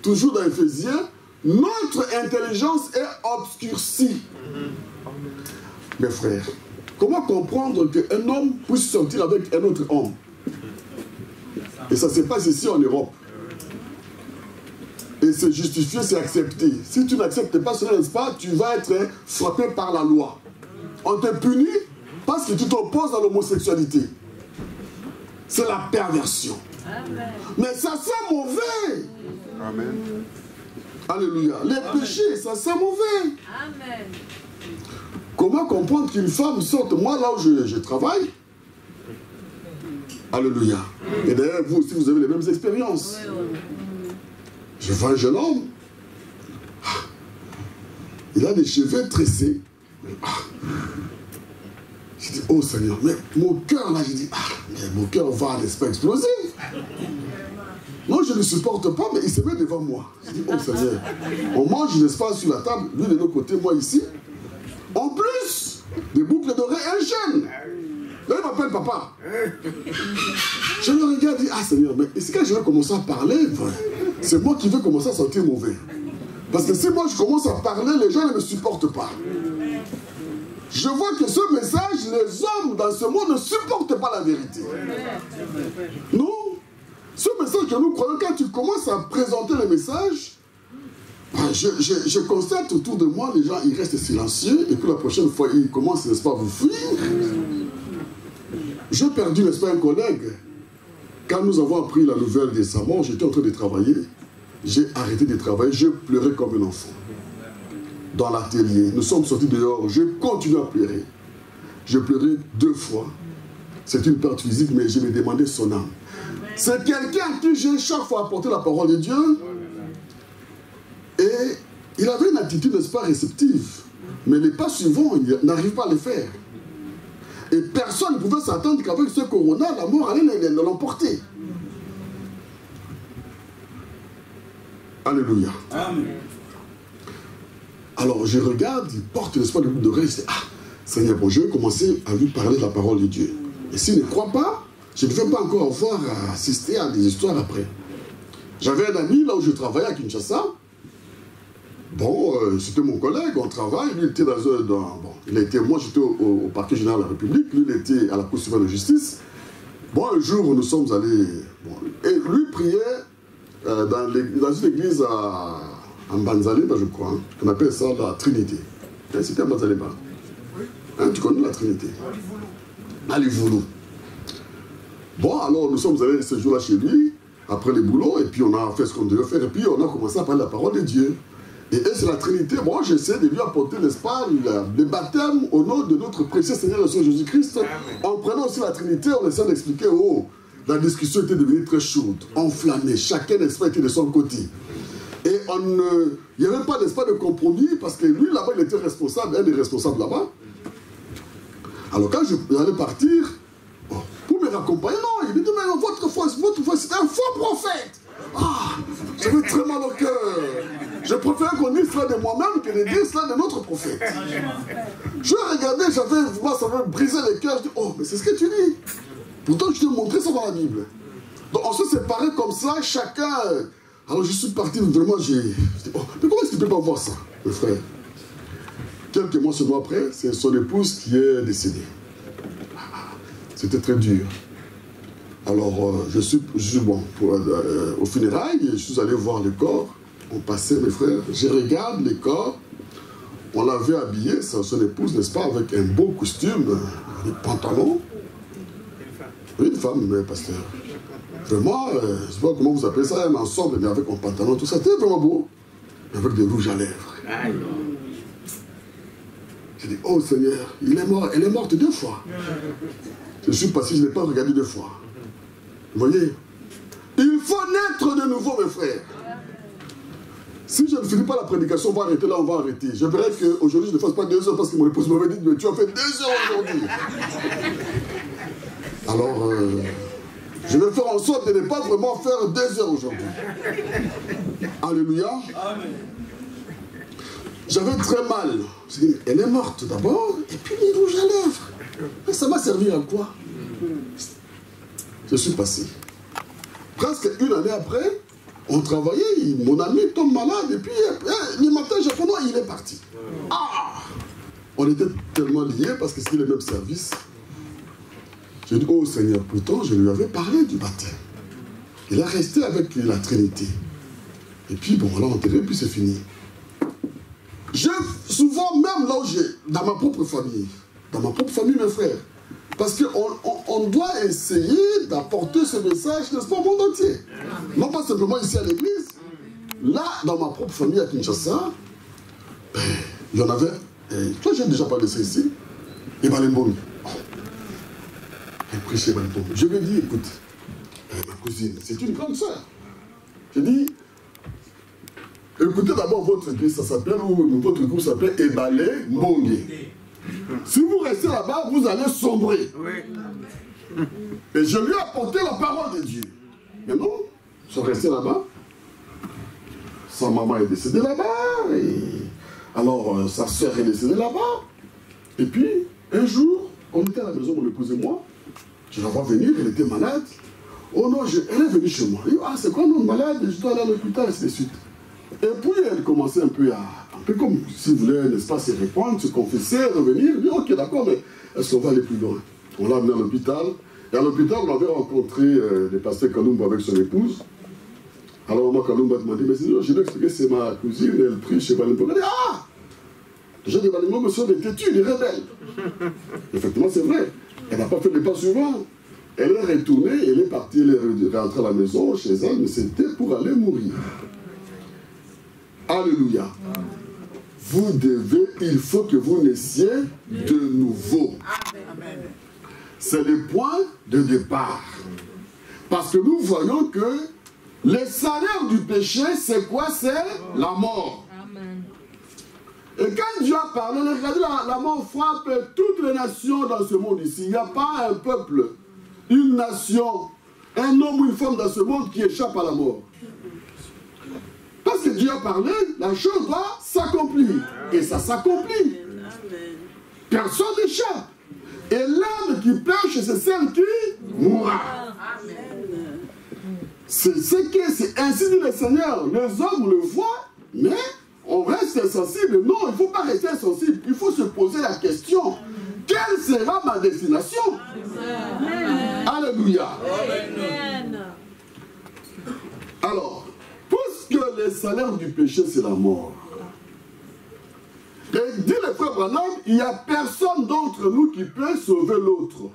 toujours dans Éphésiens, notre intelligence est obscurcie. Mes frères, comment comprendre qu'un homme puisse sortir avec un autre homme? Et ça se passe ici en Europe. Et c'est justifié, c'est accepté. Si tu n'acceptes pas cela, n'est-ce pas, tu vas être frappé par la loi. On te punit parce que tu t'opposes à l'homosexualité. C'est la perversion. Amen. Mais ça sent mauvais. Amen. Alléluia. Les péchés, ça sent mauvais. Amen. Comment comprendre qu'une femme sorte, moi là où je travaille? Alléluia. Et d'ailleurs, vous aussi, vous avez les mêmes expériences. Je vois un jeune homme. Il a des cheveux tressés. Je dis, oh Seigneur, mais mon cœur là, je dis, mais mon cœur va, n'est-ce pas, exploser. Non, je ne le supporte pas, mais il se met devant moi. Je dis, oh Seigneur, on mange, n'est-ce pas, sur la table, lui de l'autre côté, moi ici. En plus, des boucles d'oreilles, un jeune. Là, il m'appelle papa. Je le regarde et dis, ah Seigneur, mais est-ce que je vais commencer à parler? C'est moi qui vais commencer à sentir mauvais. Parce que si moi je commence à parler, les gens ne me supportent pas. Je vois que ce message, les hommes dans ce monde ne supportent pas la vérité. Non. Ce message que nous croyons, quand tu commences à présenter le message, je constate autour de moi, les gens, ils restent silencieux, et puis la prochaine fois, ils commencent, n'est-ce pas, à vous fuir. J'ai perdu, n'est-ce pas, un collègue. Quand nous avons appris la nouvelle de sa mort, j'étais en train de travailler. J'ai arrêté de travailler, je pleurais comme un enfant. Dans l'atelier, nous sommes sortis dehors, je continue à pleurer. Je pleurais 2 fois. C'est une perte physique, mais je me demandais son âme. C'est quelqu'un à qui j'ai chaque fois apporté la parole de Dieu. Et il avait une attitude, n'est-ce pas, réceptive. Mais les pas suivants, il n'arrive pas à les faire. Et personne ne pouvait s'attendre qu'avec ce corona, la mort allait l'emporter. Alléluia. Amen. Alors je regarde, il porte l'espoir de l'oreille, je dis, ah, Seigneur, bon, je vais commencer à lui parler de la parole de Dieu. Et s'il ne croit pas, je ne vais pas encore avoir à assister à des histoires après. J'avais un ami là où je travaillais à Kinshasa. Bon, c'était mon collègue, on travaille, lui était moi j'étais au parquet général de la République, lui il était à la Cour suprême de justice. Bon, un jour nous sommes allés, et lui priait dans une église à Mbanzaleba, je crois, qu'on appelle ça la Trinité. C'était à Mbanzaleba. Hein, tu connais la Trinité? À Livoulou. Bon, alors nous sommes allés ce jour-là chez lui, après les boulots, et puis on a fait ce qu'on devait faire, et puis on a commencé à parler de la parole de Dieu. Et c'est la Trinité. Moi, j'essaie de lui apporter, n'est-ce pas, le baptême au nom de notre précieux Seigneur le Seigneur Jésus-Christ. En prenant aussi la Trinité, on essaie d'expliquer, oh, la discussion était devenue très chaude, enflammée, chacun, n'est-ce pas, était de son côté. Et il n'y avait pas, n'est-ce pas, de compromis, parce que lui, là-bas, il était responsable, un des responsables là-bas. Alors quand je allais partir, pour me raccompagner, non, il me dit, mais votre foi, c'est un faux prophète. Ah, j'avais très mal au cœur. Je préfère qu'on dise cela de moi-même que de dire cela de notre prophète. Je regardais, ça m'avait brisé le cœur. Je dis, oh, mais c'est ce que tu dis. Pourtant, je t'ai montré ça dans la Bible. Donc, on se séparait comme ça, chacun. Alors, je suis parti, vraiment, j'ai dit, oh, mais comment est-ce que tu peux pas voir ça, le frère? Quelques mois seulement après, c'est son épouse qui est décédée. C'était très dur. Alors, je suis bon, au funérailles, je suis allé voir le corps. On passait, mes frères, je regarde les corps. On l'avait habillé, son épouse, n'est-ce pas, avec un beau costume, des pantalons. Une femme, mais pasteur. Vraiment, je ne sais pas comment vous appelez ça, un ensemble, mais avec un pantalon, tout ça, c'était vraiment beau. Avec des rouges à lèvres. J'ai dit, oh Seigneur, il est mort, elle est morte 2 fois. Je suis passé, je ne l'ai pas regardé 2 fois. Vous voyez? Il faut naître de nouveau, mes frères. Si je ne finis pas la prédication, on va arrêter là, on va arrêter. Je verrai qu'aujourd'hui, je ne fasse pas 2 heures parce que mon épouse m'avait dit, mais tu as fait 2 heures aujourd'hui. Alors, je vais faire en sorte de ne pas vraiment faire 2 heures aujourd'hui. Alléluia. Amen. J'avais très mal. J'ai dit, elle est morte d'abord, et puis les rouges à lèvres. Mais ça m'a servi à quoi? Je suis passé. Presque 1 année après, on travaillait, mon ami tombe malade, et puis le matin, j'ai fait, non, il est parti. Ah! On était tellement liés parce que c'était le même service. J'ai dit, oh Seigneur, pourtant, je lui avais parlé du baptême. Il est resté avec la Trinité. Et puis, bon, on l'a enterré, puis c'est fini. Souvent, même là où j'ai, dans ma propre famille, mes frères, parce qu'on doit essayer d'apporter ce message, n'est-ce pas, au monde entier. Non pas simplement ici à l'église. Là, dans ma propre famille à Kinshasa, il y en avait, toi j'ai déjà parlé de ça ici, et Balembomi. Elle prêchait Balembomi. Je lui ai dit, écoute, ma cousine, c'est une grande soeur. J'ai dit, écoutez d'abord votre église, ça s'appelle, ou votre groupe s'appelle Ebale Mbonge. Si vous restez là-bas, vous allez sombrer. Oui. Et je lui ai apporté la parole de Dieu. Mais non, ils sont restés là-bas. Sa maman est décédée là-bas. Alors, sa soeur est décédée là-bas. Et puis, un jour, on était à la maison, mon épouse et moi. Je la vois venir, elle était malade. Oh non, elle est venue chez moi. Elle dit, ah, c'est quoi, non, malade, je dois aller à l'hôpital, et ainsi de suite. Et puis, elle commençait un peu comme s'il voulait, n'est-ce pas, se répandre, se confesser, revenir. Je dis, ok, d'accord, mais est-ce qu'on va aller plus loin? On l'a amené à l'hôpital. Et à l'hôpital, on avait rencontré le pasteur Kalumba avec son épouse. Alors, moi, Kalumba m'a dit, mais sinon, je lui ai expliqué, c'est ma cousine, elle prie chez Balimbo. Elle a dit, ah! J'ai dit, Balimbo, monsieur, elle est têtue, elle est rebelle. Effectivement, c'est vrai. Elle n'a pas fait les pas suivants. Elle est retournée, elle est partie, elle est rentrée à la maison, chez elle, mais c'était pour aller mourir. Alléluia. Il faut que vous naissiez de nouveau. C'est le point de départ. Parce que nous voyons que le salaire du péché, c'est quoi? C'est la mort. Amen. Et quand Dieu a parlé, regardez, la mort frappe toutes les nations dans ce monde ici. Il n'y a pas un peuple, une nation, un homme ou une femme dans ce monde qui échappe à la mort. Parce que Dieu a parlé, la chose doit s'accomplir. Et ça s'accomplit. Personne n'échappe. Et l'âme qui pêche, c'est celle qui mourra. C'est ainsi dit le Seigneur. Les hommes le voient, mais on reste insensible. Non, il ne faut pas rester insensible. Il faut se poser la question. Quelle sera ma destination? Alléluia. Alors, puisque le salaire du péché, c'est la mort. Et dit le frère Branham, il n'y a personne d'entre nous qui peut sauver l'autre.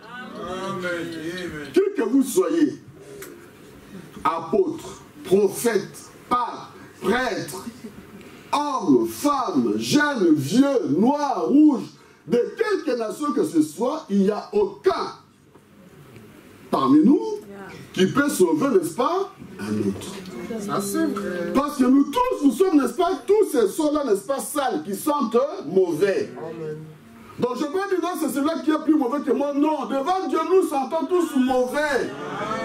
Qui que vous soyez, apôtre, prophète, pape, prêtre, homme, femme, jeune, vieux, noir, rouge, de quelque nation que ce soit, il n'y a aucun parmi nous qui peut sauver, n'est-ce pas, un autre. Parce que nous tous, nous sommes, n'est-ce pas, tous ces sols-là, n'est-ce pas, sales, qui sentent mauvais. Amen. Donc je peux dire, non, c'est celui-là qui est plus mauvais que moi. Non, devant Dieu, nous sentons tous mauvais.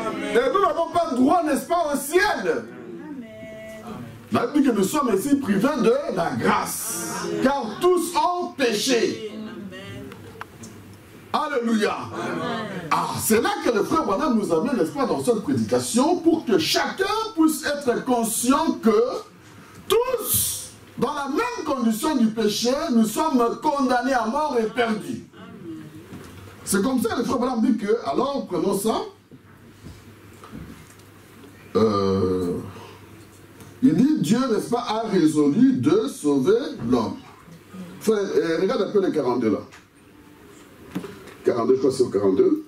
Amen. Et nous n'avons pas droit, n'est-ce pas, au ciel. La Bible dit que nous sommes ici privés de la grâce. Amen. Car tous ont péché. Alléluia. Ah, c'est là que le frère Branham nous amène, n'est-ce pas, dans cette prédication, pour que chacun puisse être conscient que tous, dans la même condition du péché, nous sommes condamnés à mort et perdus. C'est comme ça que le frère Branham dit que, alors prenons ça, il dit, Dieu, n'est-ce pas, a résolu de sauver l'homme. Regarde un peu les 42 là. 42, je crois que c'est au 42.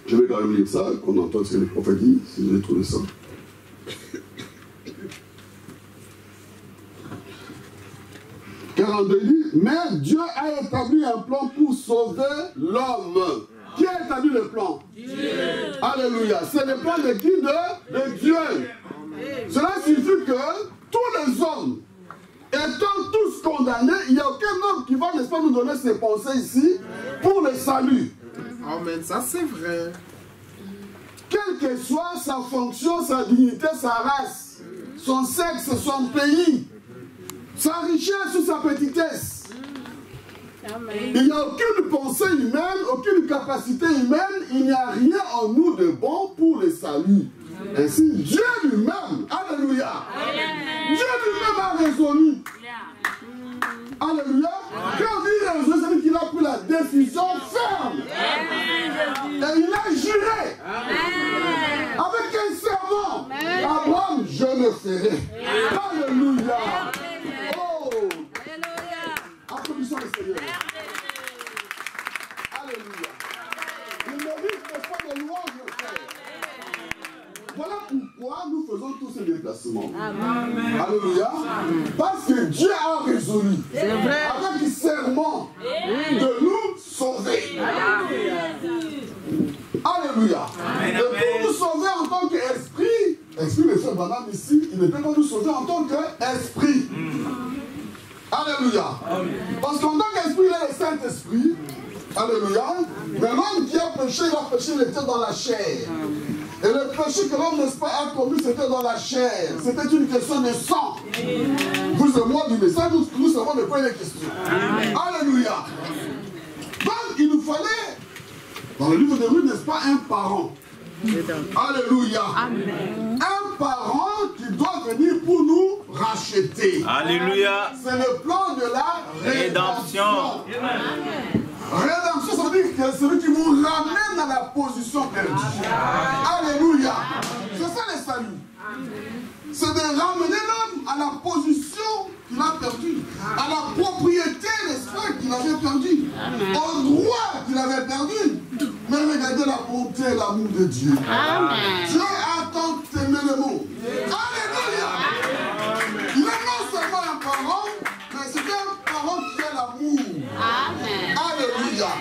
Je vais quand même lire ça, qu'on entend ce que les prophètes disent, si j'ai trouvé ça. « 42 dit, mais Dieu a établi un plan pour sauver l'homme. » Qui a établi le plan? Dieu. Alléluia. C'est le plan de qui? De Dieu. Cela signifie que tous les hommes, étant tous condamnés, il n'y a aucun homme qui va, n'est-ce pas, nous donner ses pensées ici pour le salut. Amen, ça c'est vrai. Quelle que soit sa fonction, sa dignité, sa race, son sexe, son pays, sa richesse ou sa petitesse. Amen. Il n'y a aucune pensée humaine, aucune capacité humaine, il n'y a rien en nous de bon pour le salut. Amen. Ainsi, Dieu lui-même, alléluia, Amen. Dieu lui-même a résolu. Alléluia. Quand on dit résolu, ça veut dire qu'il a pris la décision ferme. Amen. Et il a juré. Amen. Avec un serment. Abraham, je le ferai. Amen. Alléluia. Oh. Alléluia. Applaudissons le Seigneur. Alléluia. Il mérite n'est pas de louange, le frère. Voilà pourquoi nous faisons tous ces déplacements. Amen. Alléluia. Parce que Dieu a résolu, avec serment, de nous sauver. Alléluia. Et pour nous sauver en tant qu'esprit, esprit le frère Branham ici, il ne peut pas nous sauver en tant qu'esprit. Alléluia. Parce qu'en tant qu'esprit, il est le Saint-Esprit. Alléluia. Mais l'homme qui a péché, il a péché, il était dans la chair. Et le péché que l'homme, n'est-ce pas, a commis, c'était dans la chair. C'était une question de sang. Vous et moi, du message, nous savons de quoi il est question. Alléluia. Donc, il nous fallait, dans le livre de Ruth, n'est-ce pas, un parent. Alléluia. Amen. Un parent qui doit venir pour nous racheter. Alléluia. C'est le plan de la rédemption. Amen. Rédemption, ça veut dire que c'est celui qui vous ramène à la position perdue. Alléluia. C'est ça le salut. C'est de ramener l'homme à la position qu'il a perdue, à la propriété, n'est-ce pas, qu'il avait perdue, au droit qu'il avait perdu. Mais regardez la bonté et l'amour de Dieu. Amen. Dieu a tant aimé le monde. Alléluia. Il est non seulement un parent, mais c'est un parent qui a l'amour. Amen. Alléluia.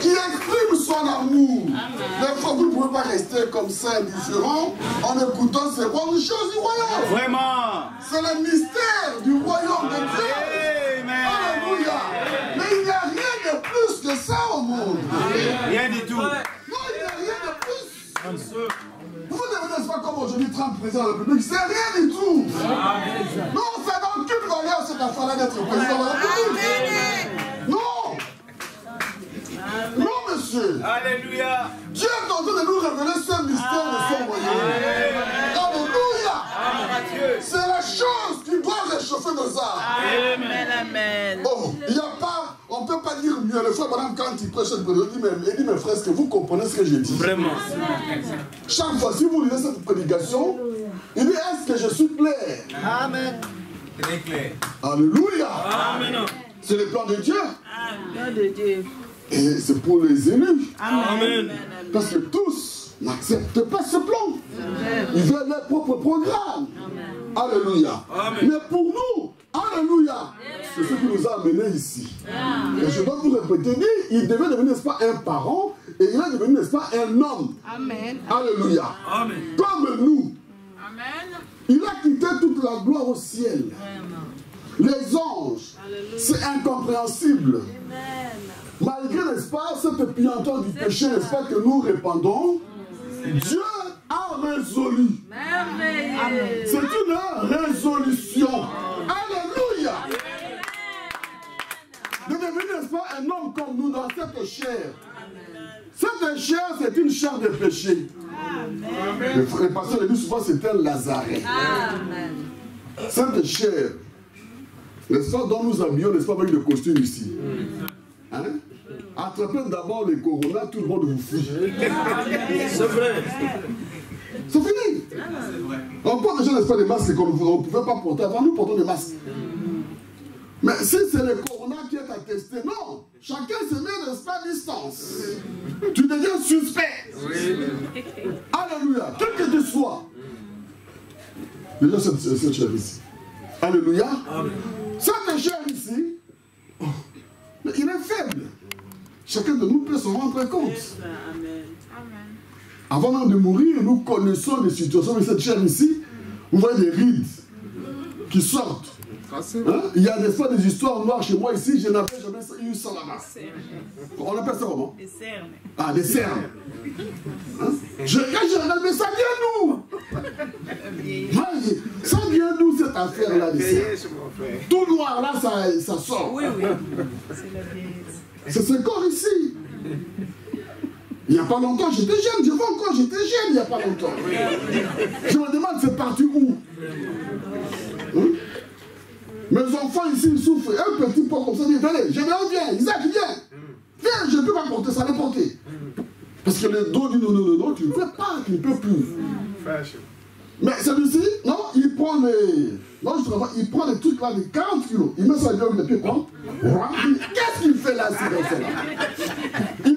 Qui exprime son amour. Amen. Des fois, vous ne pouvez pas rester comme ça, indifférent, en écoutant ces bonnes choses du royaume. Vraiment. C'est le mystère du royaume de Dieu. Amen. Alléluia. Mais il n'y a rien de plus que ça au monde. Rien du tout. Non, il n'y a rien de plus. Vous ne devez pas comme aujourd'hui Trump président de la République. C'est rien du tout. Non, ça n'a aucune valeur cette affaire-là d'être président de la République. Non. Non, monsieur. Alléluia. Dieu est en train de nous révéler ce mystère de son royaume. Alléluia. C'est la chose qui doit réchauffer nos âmes. Amen, amen. Oh, il n'y a pas, on ne peut pas dire mieux. Le frère, madame, quand il prêche cette prédication, il dit, mes frères, est-ce que vous comprenez ce que j'ai dit? Vraiment. Chaque fois, si vous lisez cette prédication, il dit, est-ce que je suis clair? Amen. Très clair. Alléluia. Amen. C'est le plan de Dieu. Plan de Dieu. Et c'est pour les élus. Amen. Parce que tous n'acceptent pas ce plan. Ils veulent leur propre programme. Alléluia. Mais pour nous, alléluia, c'est ce qui nous a amenés ici. Et je dois vous répéter, il devait devenir, n'est-ce pas, un parent, et il est devenu, n'est-ce pas, un homme. Amen. Alléluia. Amen. Comme nous. Amen. Il a quitté toute la gloire au ciel. Les anges, c'est incompréhensible. Malgré, n'est-ce pas, cette puanteur du péché, n'est-ce pas, que nous répandons, Dieu a résolu. C'est une résolution. Alléluia. De devenir, n'est-ce pas, un homme comme nous dans cette chair. Cette chair, c'est une chair de péché. Le pasteur le dit souvent, c'est un Lazaret. Cette chair, n'est-ce pas, dont nous habillons, n'est-ce pas, avec le costume ici. Hein? Attrapez d'abord les coronas, tout le monde vous fuit. C'est vrai. C'est fini. On porte déjà, n'est-ce pas, des masques qu'on ne pouvait pas porter. Avant, nous portons des masques. Mais si c'est le corona qui est attesté, non. Chacun se met, n'est-ce pas, à distance. Tu deviens suspect. Alléluia. Quel que tu sois. Déjà, cette chair ici. Alléluia. Cette chair ici, mais il est faible. Chacun de nous peut s'en rendre compte. Avant même de mourir, nous connaissons des situations avec cette chair ici. Vous voyez des rides qui sortent. Hein? Il y a des fois des histoires noires chez moi ici, je n'avais jamais eu ça là-bas. On appelle ça comment? Des cernes. Ah, des cernes. Hein? Je regarde, mais ça vient d'où? Ça vient d'où cette affaire-là des cernes? Tout noir là, ça sort. Oui, oui. C'est ce corps ici. Il n'y a pas longtemps, j'étais jeune, je vois encore, j'étais jeune il n'y a pas longtemps. Je me demande, c'est parti où? Hein? Mes enfants ici, ils souffrent. Un petit pot comme ça, ils disent, venez, viens, Isaac, viens. Viens, je ne peux pas porter, ça va porter. Parce que le dos dit non, tu ne peux pas, tu ne peux plus. Mais celui-ci, non, il prend les... Non, je travaille, il prend les trucs là de 40 kilos. Il met ça avec les pieds, prend. Qu'est-ce qu'il fait là, c'est comme ça là? Il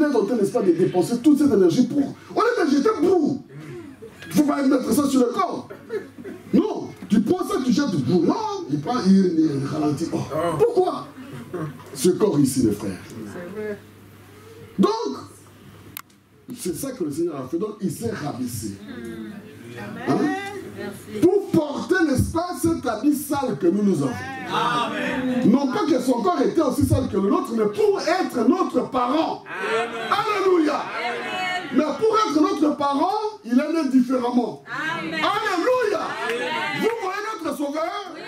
est en train, n'est-ce pas, de dépenser toute cette énergie pour... On est jeté pour. Il ne faut pas mettre ça sur le corps. Non, tu prends ça, tu jettes pour. Non, il prend, il ralentit. Oh. Pourquoi? Ce corps ici, les frères. Donc, c'est ça que le Seigneur a fait. Donc, il s'est rabaissé. Hein? Pour porter, n'est-ce pas, cet habit sale que nous avons. Amen. Non pas que son corps était aussi sale que le nôtre, mais pour être notre parent. Amen. Alléluia. Amen. Mais pour être notre parent, il est né différemment. Amen. Alléluia. Amen. Vous voyez notre sauveur? Oui.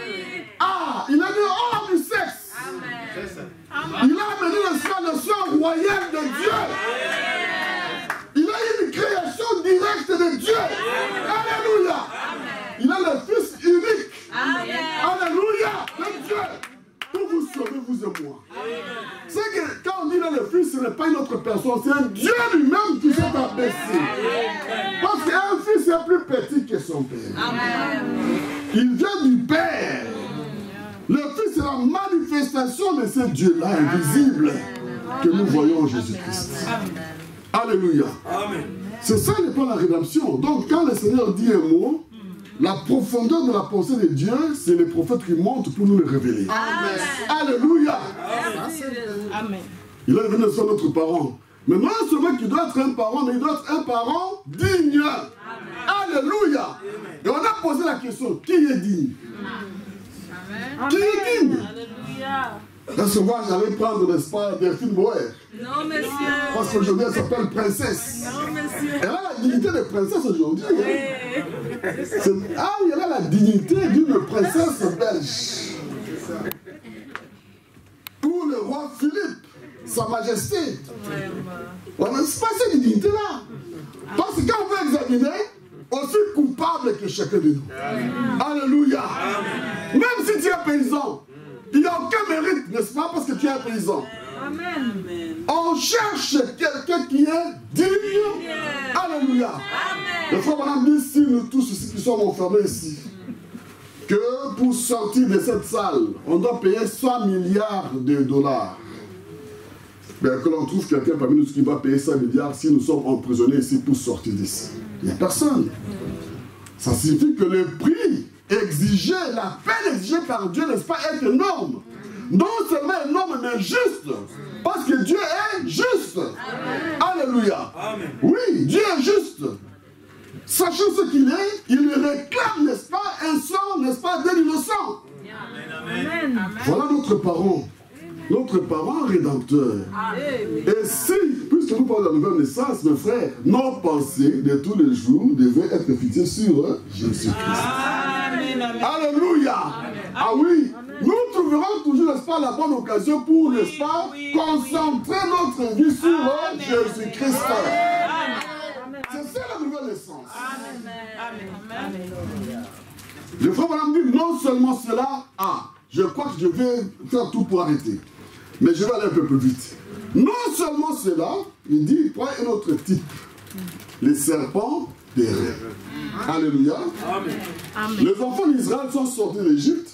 Ah, il est né hors du sexe. Amen. Il a amené le sang royal de Dieu. Amen. Il a une création directe de Dieu. Alléluia. Il a le Fils unique. Amen. Alléluia. De Dieu. Pour vous sauver, vous et moi. C'est que quand on dit là, le Fils, ce n'est pas une autre personne. C'est un Dieu lui-même qui s'est abaissé. Parce qu'un fils est plus petit que son père. Amen. Il vient du Père. Le Fils, c'est la manifestation de ce Dieu-là invisible que nous voyons en Jésus-Christ. Alléluia. Amen. C'est ça le plan de la rédemption. Donc quand le Seigneur dit un mot, la profondeur de la pensée de Dieu, c'est les prophètes qui montent pour nous le révéler. Amen. Alléluia. Amen. Il est venu sur notre parent. Mais non seulement qu'il doit être un parent, mais il doit être un parent digne. Alléluia. Et on a posé la question, qui est digne? Qui est digne? Alléluia. Parce que moi, j'allais prendre, n'est-ce pas, Delphine Boer. Non, monsieur. Parce qu'aujourd'hui, elle s'appelle princesse. Non, monsieur. Elle a la dignité de princesse aujourd'hui. Ah oui, elle a la dignité d'une princesse belge. Ou le roi Philippe, sa majesté. On n'a pas cette dignité-là. Parce que quand on veut examiner, aussi coupable que chacun de nous. Alléluia. Même si tu es paysan, il n'y a aucun mérite, n'est-ce pas, parce que tu es un paysan. Amen. On cherche quelqu'un qui est digne. Alléluia. Le frère Madame dit, si nous tous ici qui sommes enfermés ici, que pour sortir de cette salle, on doit payer 100 milliards de dollars. Ben, que l'on trouve quelqu'un parmi nous qui va payer 100 milliards si nous sommes emprisonnés ici pour sortir d'ici. Il n'y a personne. Ça signifie que le prix exigé, la peine exigée par Dieu, n'est-ce pas, est énorme. Non seulement énorme, mais juste. Parce que Dieu est juste. Amen. Alléluia. Amen. Oui, Dieu est juste. Sachant ce qu'il est, il réclame, n'est-ce pas, un sang, n'est-ce pas, d'un innocent. Amen. Voilà notre parent rédempteur. Amen. Et si, puisque nous parlons de la nouvelle naissance, mes frères, nos pensées de tous les jours devaient être fixées sur Jésus-Christ. Alléluia. Amen. Ah oui, nous trouverons toujours, n'est-ce pas, la bonne occasion pour, n'est-ce pas, concentrer notre vie sur Jésus-Christ. C'est ça la nouvelle naissance. Amen. Le frère Madame dit non seulement cela, je crois que je vais faire tout pour arrêter. Mais je vais aller un peu plus vite. Non seulement cela, il dit, il prend un autre type. Les serpents des rêves. Alléluia. Amen. Les enfants d'Israël sont sortis d'Égypte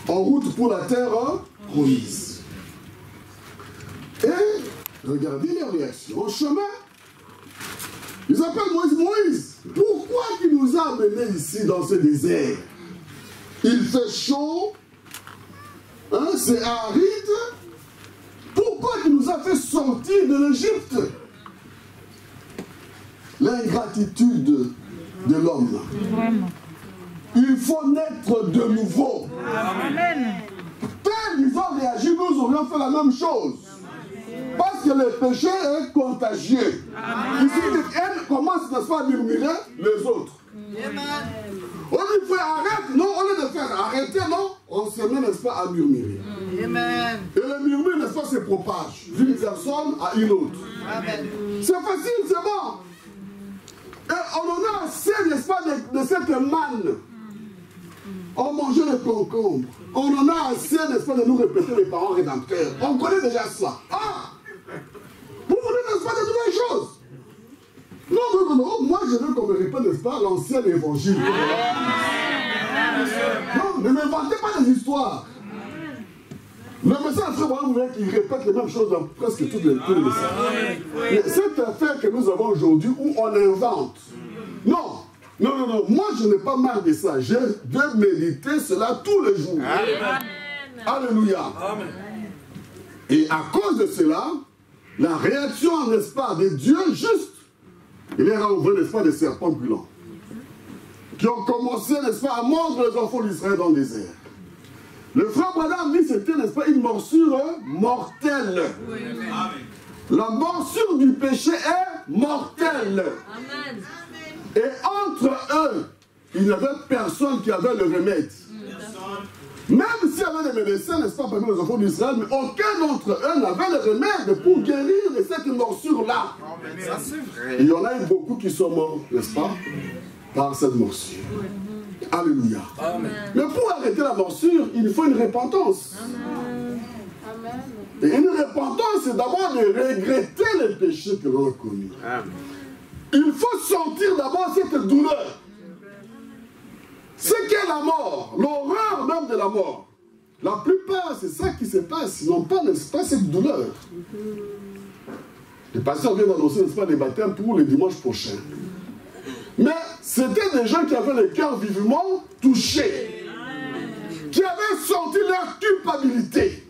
en route pour la terre promise. Et regardez leur réaction. En chemin, ils appellent Moïse. Pourquoi il nous a amenés ici dans ce désert? Il fait chaud, hein, c'est aride. Pourquoi il nous a fait sortir de l'Égypte? L'ingratitude de l'homme. Il faut naître de nouveau. Amen. Tel ils ont réagi, nous aurions fait la même chose. Parce que le péché est contagieux. Amen. Ici, elle commence, n'est-ce pas, à murmurer les autres. Amen. On lui fait arrête, non, au lieu de faire arrêter, non, on se met, n'est-ce pas, à murmurer. Amen. Et le murmure, n'est-ce pas, se propage d'une personne à une autre. Amen. C'est facile, c'est bon. Et on en a assez, n'est-ce pas, de cette manne. On mangeait les concombres. On en a assez, n'est-ce pas, de nous répéter les parents rédempteurs. On connaît déjà ça. Vous voulez, n'est-ce pas, de nouvelles choses? Non. Moi, je veux qu'on me répète, n'est-ce pas, l'ancien évangile. Non, ne m'inventez pas des histoires. Le message très bon, vous voyez qu'il répète les mêmes choses dans presque tous les messages. Cette affaire que nous avons aujourd'hui où on invente. Non. Moi, je n'ai pas marre de ça. Je vais méditer cela tous les jours. Amen. Alléluia. Amen. Et à cause de cela, la réaction, n'est-ce pas, de Dieu juste, il est renvoyé, n'est-ce pas, des serpents brûlants qui ont commencé, n'est-ce pas, à mordre les enfants d'Israël dans le désert. Le frère Branham dit que c'était, n'est-ce pas, une morsure mortelle. Oui. La morsure du péché est mortelle. Amen. Et entre eux, il n'y avait personne qui avait le remède. Même s'il y avait des médecins, n'est-ce pas, parmi les enfants d'Israël, mais aucun d'entre eux n'avait le remède pour guérir de cette morsure-là. Et il y en a eu beaucoup qui sont morts, n'est-ce pas, par cette morsure. Alléluia. Amen. Mais pour arrêter la morsure, il faut une repentance. Amen. Et une repentance, c'est d'abord de regretter les péchés que l'on a commis. Il faut sentir d'abord cette douleur. Ce qu'est la mort, l'horreur même de la mort. La plupart, c'est ça qui se passe. Ils n'ont pas, n'est-ce pas, cette douleur. Le pasteur vient d'annoncer, n'est-ce pas, des baptêmes pour le dimanche prochain. Mais c'était des gens qui avaient le cœur vivement touché, qui avaient senti leur culpabilité.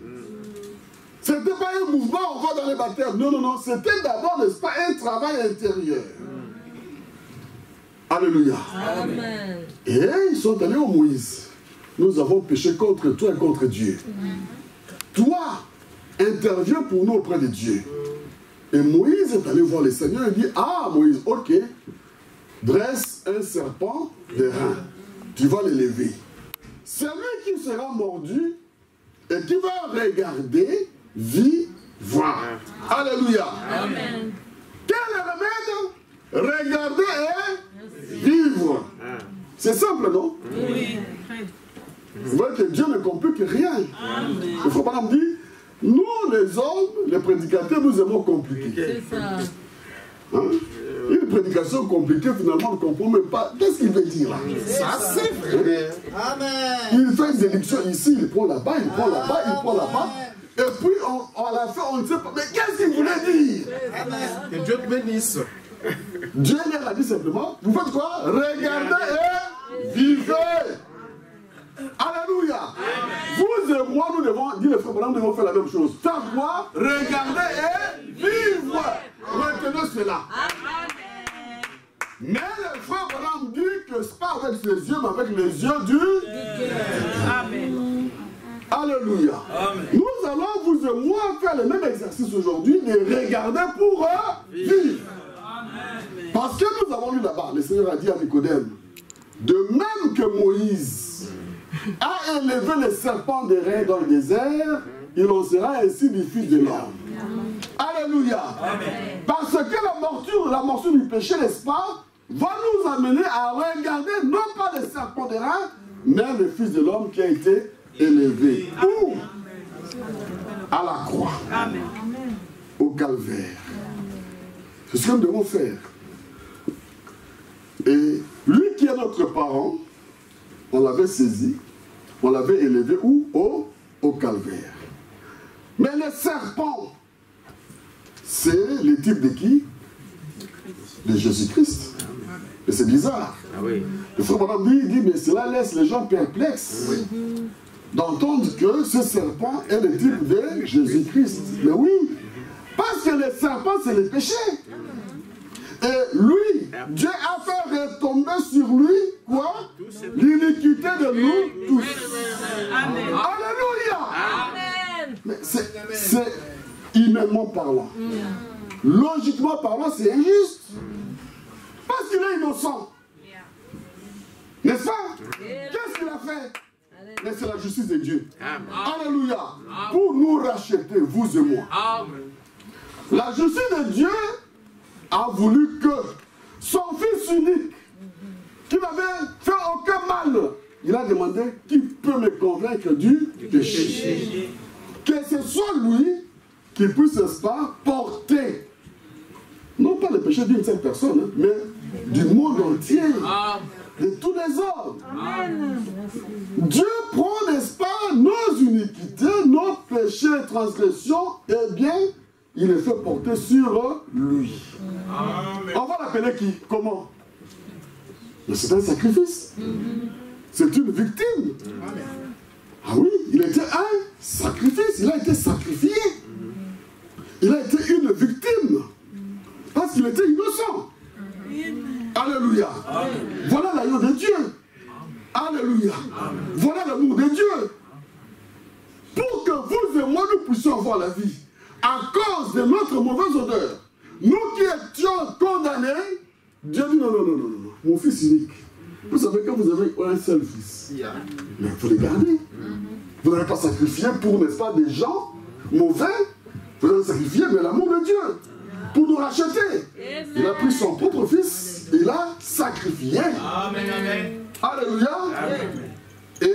Ce n'était pas un mouvement, on va dans baptême. Non, non, non. C'était d'abord, n'est-ce pas, un travail intérieur. Alléluia. Amen. Et ils sont allés au Moïse. Nous avons péché contre toi et contre Dieu. Toi, interviens pour nous auprès de Dieu. Et Moïse est allé voir le Seigneur et dit, ah Moïse, ok, dresse un serpent de rein. Tu vas l'élever. Celui qui sera mordu et qui va regarder, vit, voir. Alléluia. Amen. Quel est le remède? Regarder et vivre. C'est simple, non? Oui. Vous voyez que Dieu ne complique rien. Le frère Branham dit, nous les hommes, les prédicateurs, nous aimons compliquer. C'est ça. Hein? Une prédication compliquée, finalement, on ne comprend même pas. Qu'est-ce qu'il veut dire là? Ça, c'est vrai. Amen. Il fait une déduction ici, il prend là-bas, il prend là-bas, il prend là-bas. Et puis, à la fin, on ne sait pas. Mais qu'est-ce qu'il voulait dire? Amen. Que Dieu te bénisse. Dieu leur a dit simplement, vous faites quoi? Regardez et vivez. Alléluia. Vous et moi, nous devons, dit le frère Branham, nous devons faire la même chose. Faire quoi? Regardez et vivre. Retenez cela. Mais le frère Branham dit que ce n'est pas avec ses yeux, mais avec les yeux du Amen. Alléluia. Amen. Nous allons, vous et moi, faire le même exercice aujourd'hui, de regarder pour vivre. Parce que nous avons lu là-bas, le Seigneur a dit à Nicodème, de même que Moïse a élevé le serpent des reins dans le désert, il en sera ainsi du Fils de l'homme. Alléluia. Amen. Parce que la morsure du péché, n'est-ce pas, va nous amener à regarder non pas le serpent des reins, mais le Fils de l'homme qui a été élevé. Où? À la croix. Amen. Au calvaire. C'est ce que nous devons faire. Et lui qui est notre parent, on l'avait saisi, on l'avait élevé où? Au calvaire. Mais le serpent, c'est le type de qui? De Jésus-Christ. Et c'est bizarre. Ah oui. Le frère Branham dit, mais cela laisse les gens perplexes d'entendre que ce serpent est le type de Jésus-Christ. Mais oui, parce que le serpent, c'est le péché. Et lui, Dieu a fait retomber sur lui, quoi? L'iniquité de nous tous. Amen. Alléluia! Amen. Mais c'est humainement parlant. Logiquement parlant, c'est injuste. Parce qu'il est innocent. N'est-ce pas? Qu'est-ce qu'il a fait? Mais c'est la justice de Dieu. Alléluia. Pour nous racheter, vous et moi. La justice de Dieu a voulu que son fils unique, qui n'avait fait aucun mal, il a demandé qui peut me convaincre du péché. Que ce soit lui qui puisse, n'est-ce pas, porter, non pas le péché d'une seule personne, hein, mais du monde entier, de tous les hommes. Amen. Dieu prend, n'est-ce pas, nos iniquités, nos péchés et transgressions, et bien, il les fait porter sur lui. Amen. On va l'appeler qui? Comment? Mais c'est un sacrifice. C'est une victime. Ah oui, il était un sacrifice. Il a été sacrifié. Il a été une victime. Parce qu'il était innocent. Alléluia. Voilà l'amour de Dieu. Alléluia. Voilà l'amour de Dieu. Pour que vous et moi, nous puissions avoir la vie. À cause de notre mauvaise odeur, nous qui étions condamnés, Dieu dit non, non, non, non, non, mon fils unique. Vous savez que vous avez un seul fils. Mais il faut le garder. Vous n'avez pas sacrifié pour, n'est-ce pas, des gens mauvais. Vous avez sacrifié, mais l'amour de Dieu. Pour nous racheter. Il a pris son propre fils, il a sacrifié. Amen, amen. Alléluia. Et,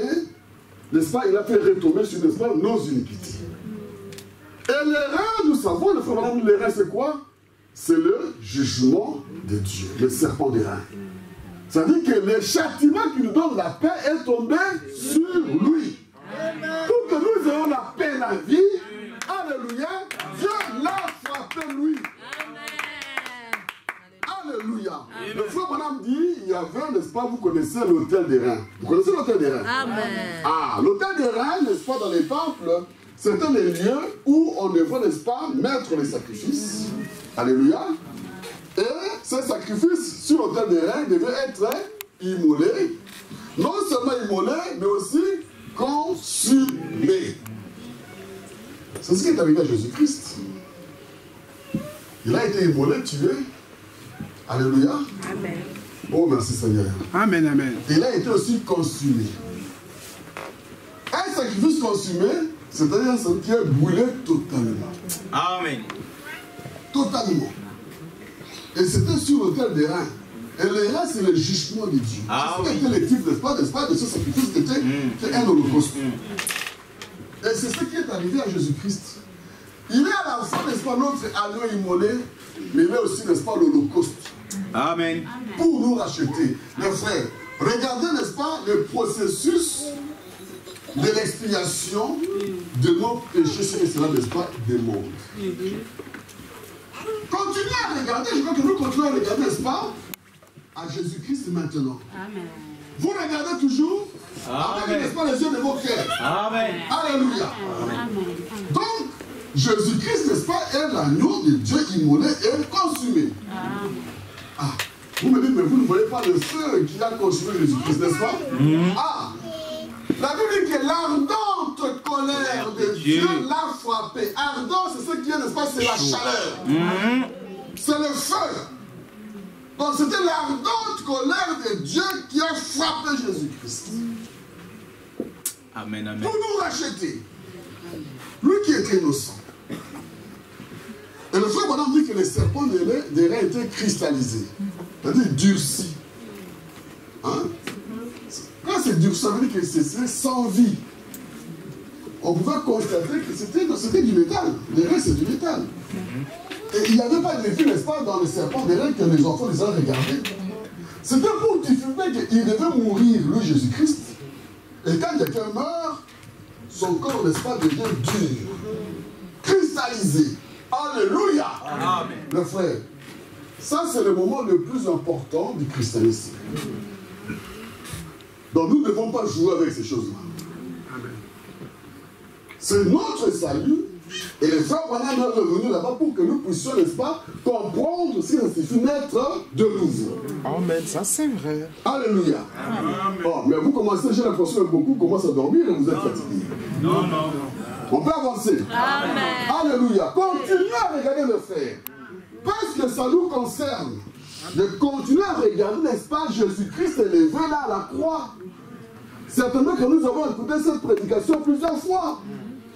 n'est-ce pas, il a fait retomber sur, n'est-ce pas, nos iniquités. Et les reins, nous savons, le frère, les reins, c'est quoi? C'est le jugement de Dieu, le serpent des reins. Ça veut dire que le châtiment qui nous donne la paix est tombé sur lui. Pour que nous ayons la paix et la vie, alléluia, Dieu l'a frappé lui. Alléluia. Le frère Branham dit, il y avait, n'est-ce pas, vous connaissez l'autel des reins. Vous connaissez l'autel des reins? Amen. Ah, l'autel des reins, n'est-ce pas, dans les temples, c'était les lieux où on devait, n'est-ce pas, mettre les sacrifices. Alléluia. Et ces sacrifices sur l'autel des reins devaient être immolés. Non seulement immolés, mais aussi consumés. C'est ce qui est arrivé à Jésus-Christ. Il a été immolé, tué. Alléluia. Amen. Oh, merci Seigneur. Amen, amen. Il a été aussi consumé. Un sacrifice consumé, c'est-à-dire ce qui est brûlé totalement. Amen. Totalement. Et c'était sur l'autel des reins. Et les reins, c'est le jugement de Dieu. C'était les types, n'est-ce pas, de ce sacrifice qui était un holocauste. Et c'est ce qui est arrivé à Jésus-Christ. Il est à la fois, n'est-ce pas, notre agneau immolé, mais il est aussi, n'est-ce pas, l'holocauste. Amen. Pour nous racheter. Les frères, regardez, n'est-ce pas, le processus de l'expiation de nos péchés, c'est cela, n'est-ce pas, des mondes. Continuez à regarder, je crois que nous continuons à regarder, n'est-ce pas, à Jésus-Christ maintenant. Amen. Vous regardez toujours avec, n'est-ce pas, les yeux de vos cœurs. Amen. Alléluia. Amen. Donc, Jésus-Christ, n'est-ce pas, est l'agneau de Dieu immolé et consumé. Ah, vous me dites, mais vous ne voyez pas le feu qui a consumé Jésus-Christ, n'est-ce pas? Ah, la Bible dit que l'ardente colère de Dieu l'a frappé. Ardent, c'est ce qui est, n'est-ce pas, c'est la chaleur. C'est le feu. Donc c'était l'ardente colère de Dieu qui a frappé Jésus-Christ. Amen, amen. Pour nous racheter. Lui qui était innocent. Et le frère Bonhomme dit que les serpents des reins étaient cristallisés. C'est-à-dire durcis. Hein? Quand c'est durci, ça veut dire que c'est sans vie. On pouvait constater que c'était du métal. Les reins, c'est du métal. Et il n'y avait pas de vie, n'est-ce pas, dans les serpents des reins que les enfants les ont regardés. C'était pour diffuser qu'il devait mourir, lui, Jésus-Christ. Et quand quelqu'un meurt, son corps, n'est-ce pas, devient dur, cristallisé. Alléluia. Amen. Le frère, ça c'est le moment le plus important du christianisme. Donc nous ne devons pas jouer avec ces choses-là. C'est notre salut. Et les frères Branham est revenu là-bas pour que nous puissions, n'est-ce pas, comprendre ce qui signifie naître de nouveau. Amen, ça c'est vrai. Alléluia. Oh, mais vous commencez, j'ai l'impression que beaucoup commencent à dormir et vous êtes fatigués. Non, non. On peut avancer. Amen. Alléluia. Continuez à regarder le frère. Parce que ça nous concerne. De continuer à regarder, n'est-ce pas, Jésus-Christ élevé là à la croix. Certainement que nous avons écouté cette prédication plusieurs fois.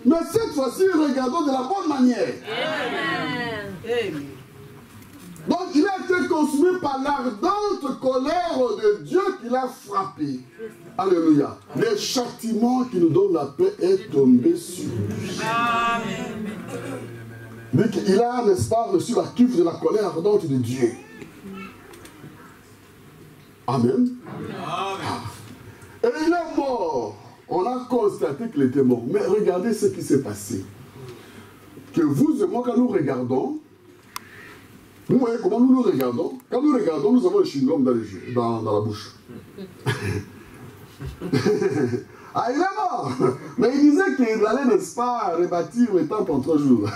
Mais cette fois-ci, regardons de la bonne manière. Amen. Donc, il a été consumé par l'ardente colère de Dieu qui l'a frappé. Alléluia. Le châtiment qui nous donne la paix est tombé sur lui. Amen. Il a, n'est-ce pas, reçu la cuve de la colère ardente de Dieu. Amen. Et il est mort. On a constaté qu'il était mort. Mais regardez ce qui s'est passé. Que vous et moi, quand nous regardons, vous voyez comment nous nous regardons. Quand nous regardons, nous avons le chewing-gum dans les yeux, dans la bouche. Ah, il est mort. Mais il disait qu'il allait, n'est-ce pas, rebâtir le temple en 3 jours.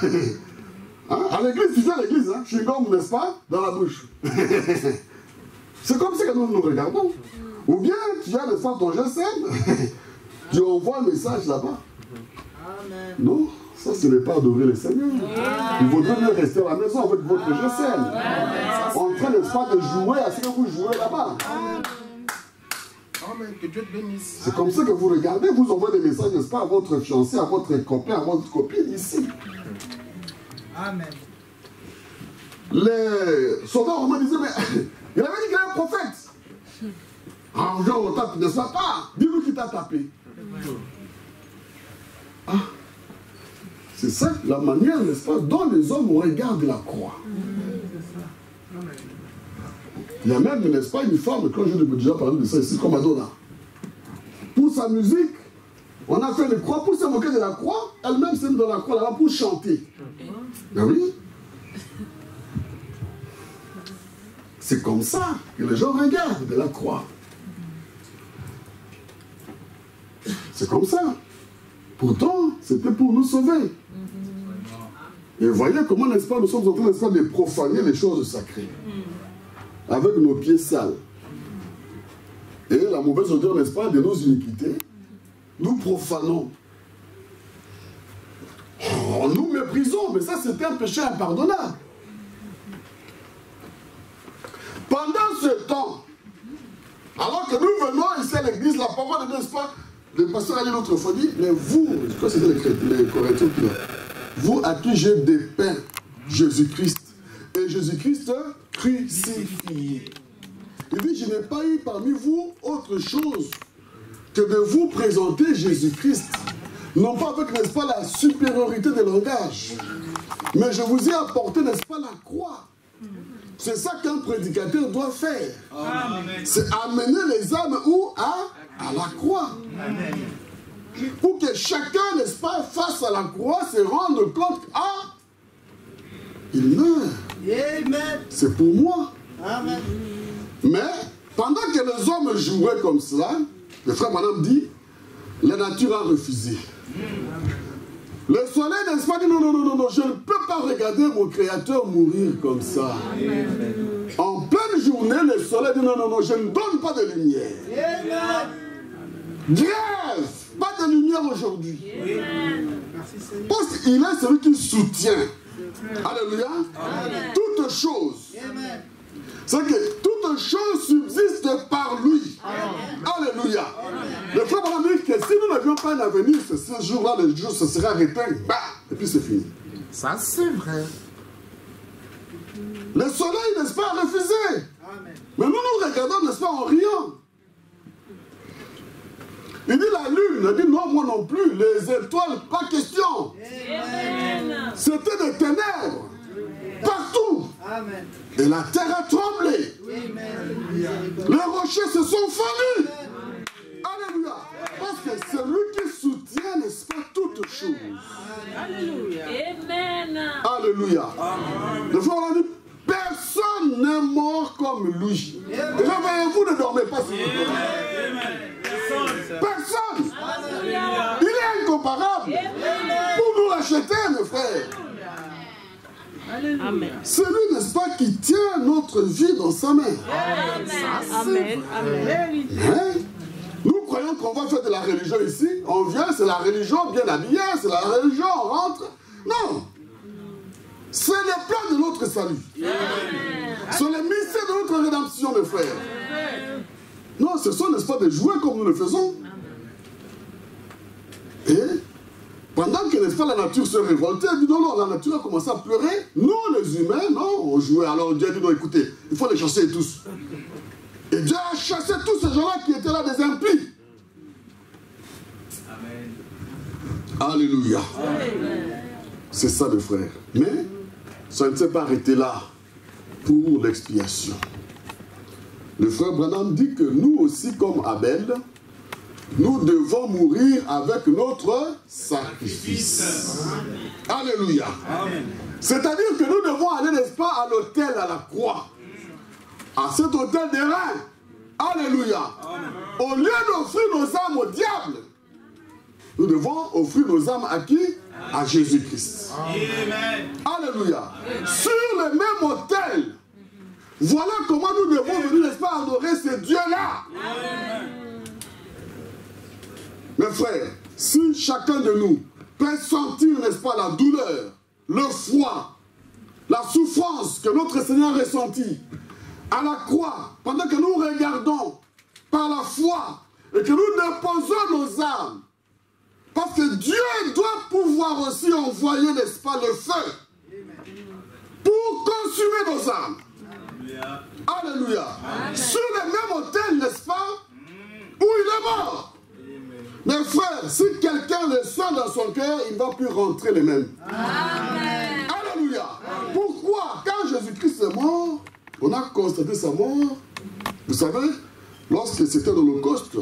Hein? À l'église, tu fais à l'église, hein? Chewing-gum, n'est-ce pas, dans la bouche. C'est comme ça que nous nous regardons. Ou bien, tu as, n'est-ce pas, ton GSM. Tu envoies un message là-bas. Non, ça ce n'est pas adorer le Seigneur. Il vaudrait mieux rester à la maison avec votre GSM. En train, n'est-ce pas, de jouer à ce que vous jouez là-bas. Amen, que Dieu te bénisse. C'est comme ça que vous regardez, vous envoyez des messages, n'est-ce pas, à votre fiancé, à votre copain, à votre copine ici. Amen. Les soldats romains disaient, mais il avait dit qu'il est un prophète. Ah, on tape, ne soit pas. Dis-nous qui t'a tapé. Ah, c'est ça la manière, n'est-ce pas, dont les hommes regardent la croix. Il y a même, n'est-ce pas, une femme, quand je l'ai déjà parlé de ça ici, comme Madonna. Pour sa musique, on a fait une croix, pour se moquer de la croix, elle-même s'est mise dans la croix là-bas pour chanter. Ben oui. C'est comme ça que les gens regardent de la croix. C'est comme ça. Pourtant, c'était pour nous sauver. Et voyez comment, n'est-ce pas, nous sommes en train, n'est-ce pas, de profaner les choses sacrées. Avec nos pieds sales. Et la mauvaise odeur, n'est-ce pas, de nos iniquités, nous profanons. Oh, nous méprisons, mais ça c'était un péché impardonnable. Pendant ce temps, alors que nous venons ici à l'église, la parole de, n'est-ce pas, le pasteur a dit l'autre fois, dit, mais vous, je crois que c'était les Corinthiens qui l'ont, vous à qui j'ai dépeint Jésus-Christ, et Jésus-Christ crucifié. Il dit, je n'ai pas eu parmi vous autre chose que de vous présenter Jésus-Christ. Non pas avec, n'est-ce pas, la supériorité des langages, mais je vous ai apporté, n'est-ce pas, la croix. C'est ça qu'un prédicateur doit faire. C'est amener les âmes où à la croix. Amen. Pour que chacun, n'est-ce pas, face à la croix, se rende compte, ah, il meurt. C'est pour moi. Amen. Mais, pendant que les hommes jouaient comme cela, le frère madame dit, la nature a refusé. Le soleil, n'est-ce pas, dit non, non, non, non, non, je ne peux pas regarder mon créateur mourir comme ça. Amen. En pleine journée, le soleil dit non, non, non, je ne donne pas de lumière. Amen. Grève, pas de lumière aujourd'hui. Parce qu'il est celui qui soutient. Alléluia. Toute chose. C'est que toute chose subsiste par lui. Amen. Alléluia. Le frère m'a dit que si nous n'avions pas un avenir, ce jour-là, le jour se serait arrêté, bah, et puis c'est fini. Ça, c'est vrai. Le soleil, n'est-ce pas, a refusé. Amen. Mais nous nous regardons, n'est-ce pas, en riant. Il dit la lune, il dit non, moi non plus. Les étoiles, pas question. C'était des ténèbres. Partout. Amen. Et la terre a tremblé. Amen. Les rochers se sont fendus. Alléluia. Parce que c'est lui qui soutient, n'est-ce pas, toutes choses. Alléluia. Amen. Alléluia. Le frère on a dit, personne n'est mort comme lui. Réveillez-vous, ne dormez pas sur le dos. Personne. Alléluia. Il est incomparable. Pour nous racheter, mes frères. Amen. C'est lui, n'est-ce pas, qui tient notre vie dans sa main. Amen. Amen. Amen. Nous croyons qu'on va faire de la religion ici. On vient, c'est la religion bien habillée, c'est la religion, on rentre. Non. C'est le plan de notre salut. C'est le mystère de notre rédemption, mes frères. Non, ce sont, n'est-ce pas, des jouets comme nous le faisons. Et pendant que, n'est-ce pas, la nature se révoltait, elle dit non, non, la nature a commencé à pleurer. Nous, les humains, non, on jouait. Alors Dieu a dit non, écoutez, il faut les chasser tous. Et Dieu a chassé tous ces gens-là qui étaient là, des impies. Amen. Alléluia. C'est ça, mes frères. Mais ça ne s'est pas arrêté là pour l'expiation. Le frère Branham dit que nous aussi, comme Abel, nous devons mourir avec notre sacrifice. Alléluia. C'est-à-dire que nous devons aller, n'est-ce pas, à l'autel, à la croix. À cet autel des reins. Alléluia. Au lieu d'offrir nos âmes au diable, nous devons offrir nos âmes à qui? À Jésus-Christ. Alléluia. Sur le même autel, voilà comment nous devons venir, n'est-ce pas, adorer ce Dieu-là. Mes frères, si chacun de nous peut sentir, n'est-ce pas, la douleur, le froid, la souffrance que notre Seigneur a ressentie à la croix, pendant que nous regardons par la foi et que nous déposons nos âmes, parce que Dieu doit pouvoir aussi envoyer, n'est-ce pas, le feu pour consumer nos âmes. Alléluia. Sur le même autel, n'est-ce pas, où il est mort. Mes frères, si quelqu'un le sent dans son cœur, il ne va plus rentrer les mêmes. Amen. Alléluia. Pourquoi? Quand Jésus-Christ est mort, on a constaté sa mort. Vous savez, lorsque c'était l'Holocauste,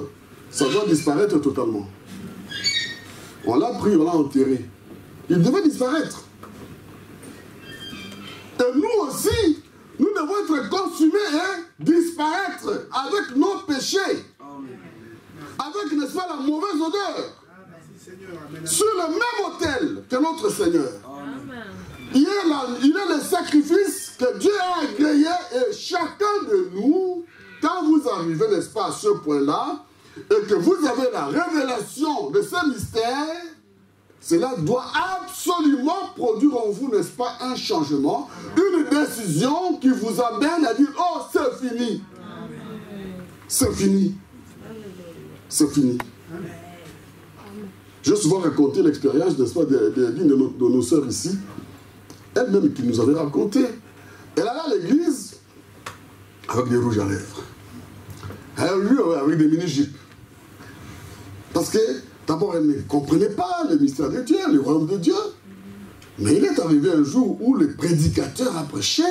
ça doit disparaître totalement. On l'a pris, on l'a enterré. Il devait disparaître. Et nous aussi, nous devons être consumés et disparaître avec nos péchés. Avec, n'est-ce pas, la mauvaise odeur. sur le même autel que notre Seigneur. Il est le sacrifice que Dieu a agréé et chacun de nous, quand vous arrivez, n'est-ce pas, à ce point-là, et que vous avez la révélation de ce mystère, cela doit absolument produire en vous, n'est-ce pas, un changement, une décision qui vous amène à dire, oh, c'est fini. C'est fini. C'est fini. J'ai souvent raconté l'expérience, n'est-ce pas, d'une de nos sœurs ici, elle-même qui nous avait raconté. Elle allait à l'église avec des rouges à lèvres. Elle allait avec des mini-jupes. Parce que, d'abord, elle ne comprenait pas le mystère de Dieu, le royaume de Dieu. Mais il est arrivé un jour où le prédicateur a prêché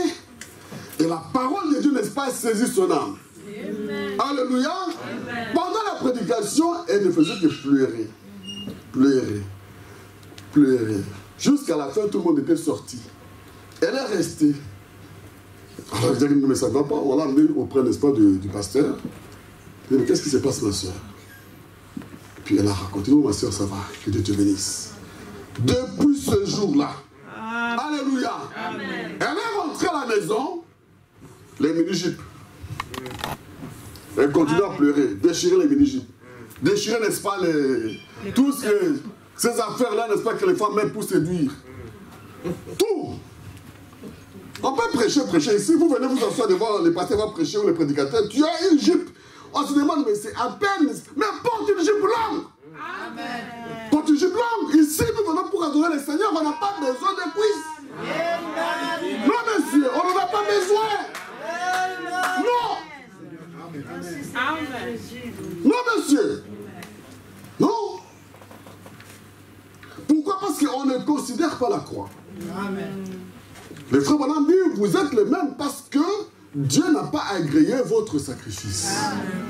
et la parole de Dieu, n'est-ce pas, a saisi son âme. Amen. Alléluia. Amen. Pendant la prédication, elle ne faisait que pleurer. Pleurer. Pleurer. Jusqu'à la fin, tout le monde était sorti. Elle est restée. Alors, je dis, mais ça ne va pas. On l'a amené auprès, n'est-ce pas, du pasteur. Mais qu'est-ce qui se passe, ma soeur? Puis elle a raconté, oh ma soeur, ça va, que Dieu te bénisse. Depuis ce jour-là, alléluia, amen. Elle est rentrée à la maison, les mini-jupes. Elle continue à pleurer, déchirer les mini-jupes. Déchirer, n'est-ce pas, tout ce que, ces affaires-là, n'est-ce pas, que les femmes même pour séduire. Tout. On peut prêcher. Ici, vous venez vous asseoir devant les pasteurs, va prêcher ou les prédicateurs. Tu as une jupe. On se demande, mais c'est à peine. Mais porte une jupe longue. Amen. Porte une jupe longue. Ici, nous venons pour adorer le Seigneur. On n'a pas besoin de cuisses. Non, monsieur, on n'en a pas besoin. Non. Amen. Non, monsieur. Non. Pourquoi? Parce qu'on ne considère pas la croix. Amen. Les frères Branham disent, vous êtes les mêmes parce que Dieu n'a pas agréé votre sacrifice. Amen.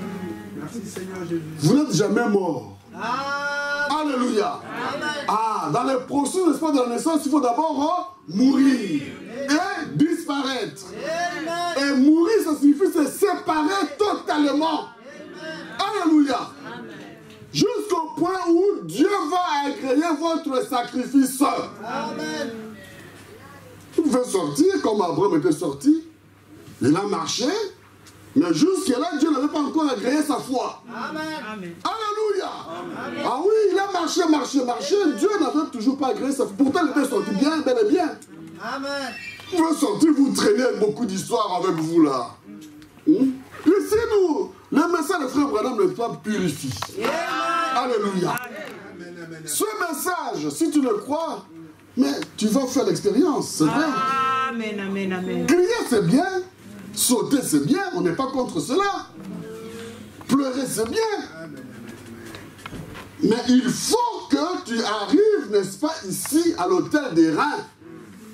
Merci Seigneur Jésus. Vous n'êtes jamais mort. Amen. Alléluia. Amen. Ah, dans le processus, n'est-ce pas, de la naissance, il faut d'abord mourir et disparaître. Amen. Et mourir, ça signifie se séparer totalement. Amen. Alléluia. Jusqu'au point où Dieu va agréer votre sacrifice. Amen. Vous pouvez sortir comme Abraham était sorti. Il a marché. Mais jusque-là, Dieu n'avait pas encore agréé sa foi. Amen. Alléluia. Amen. Ah oui, il a marché. Dieu n'avait toujours pas agréé sa foi. Pourtant, il était sorti bien, bel et bien. Amen. Vous pouvez sortir, vous traînez avec beaucoup d'histoires avec vous là. Ici, nous, le message de frère Branham n'est pas purifié. Alléluia. Amen. Ce message, si tu le crois, mais tu vas faire l'expérience, c'est vrai. Amen. Crier, c'est bien. Sauter, c'est bien. On n'est pas contre cela. Pleurer, c'est bien. Mais il faut que tu arrives, n'est-ce pas, ici, à l'autel des reins,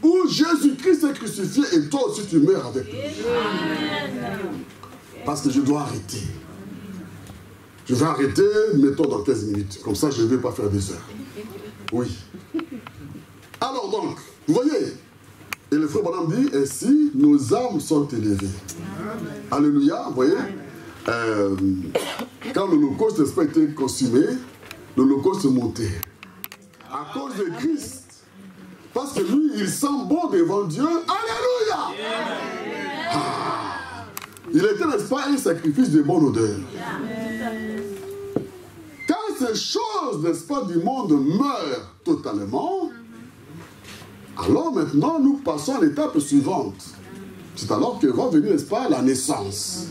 où Jésus-Christ est crucifié et toi aussi tu meurs avec lui. Parce que je dois arrêter. Je vais arrêter, mettons, dans 15 minutes. Comme ça, je ne vais pas faire des heures. Oui. Alors donc, vous voyez, et le frère Branham dit, ainsi, nos âmes sont élevées. Amen. Alléluia, vous voyez. Quand l'Holocauste n'est pas été consumé, l'Holocauste montait. À cause de Christ. Parce que lui, il sent bon devant Dieu. Alléluia. Ah. Il était, n'est-ce pas, un sacrifice de bonne odeur. Quand ces choses, n'est-ce pas, du monde meurent totalement, alors maintenant, nous passons à l'étape suivante. C'est alors que va venir, n'est-ce pas, la naissance.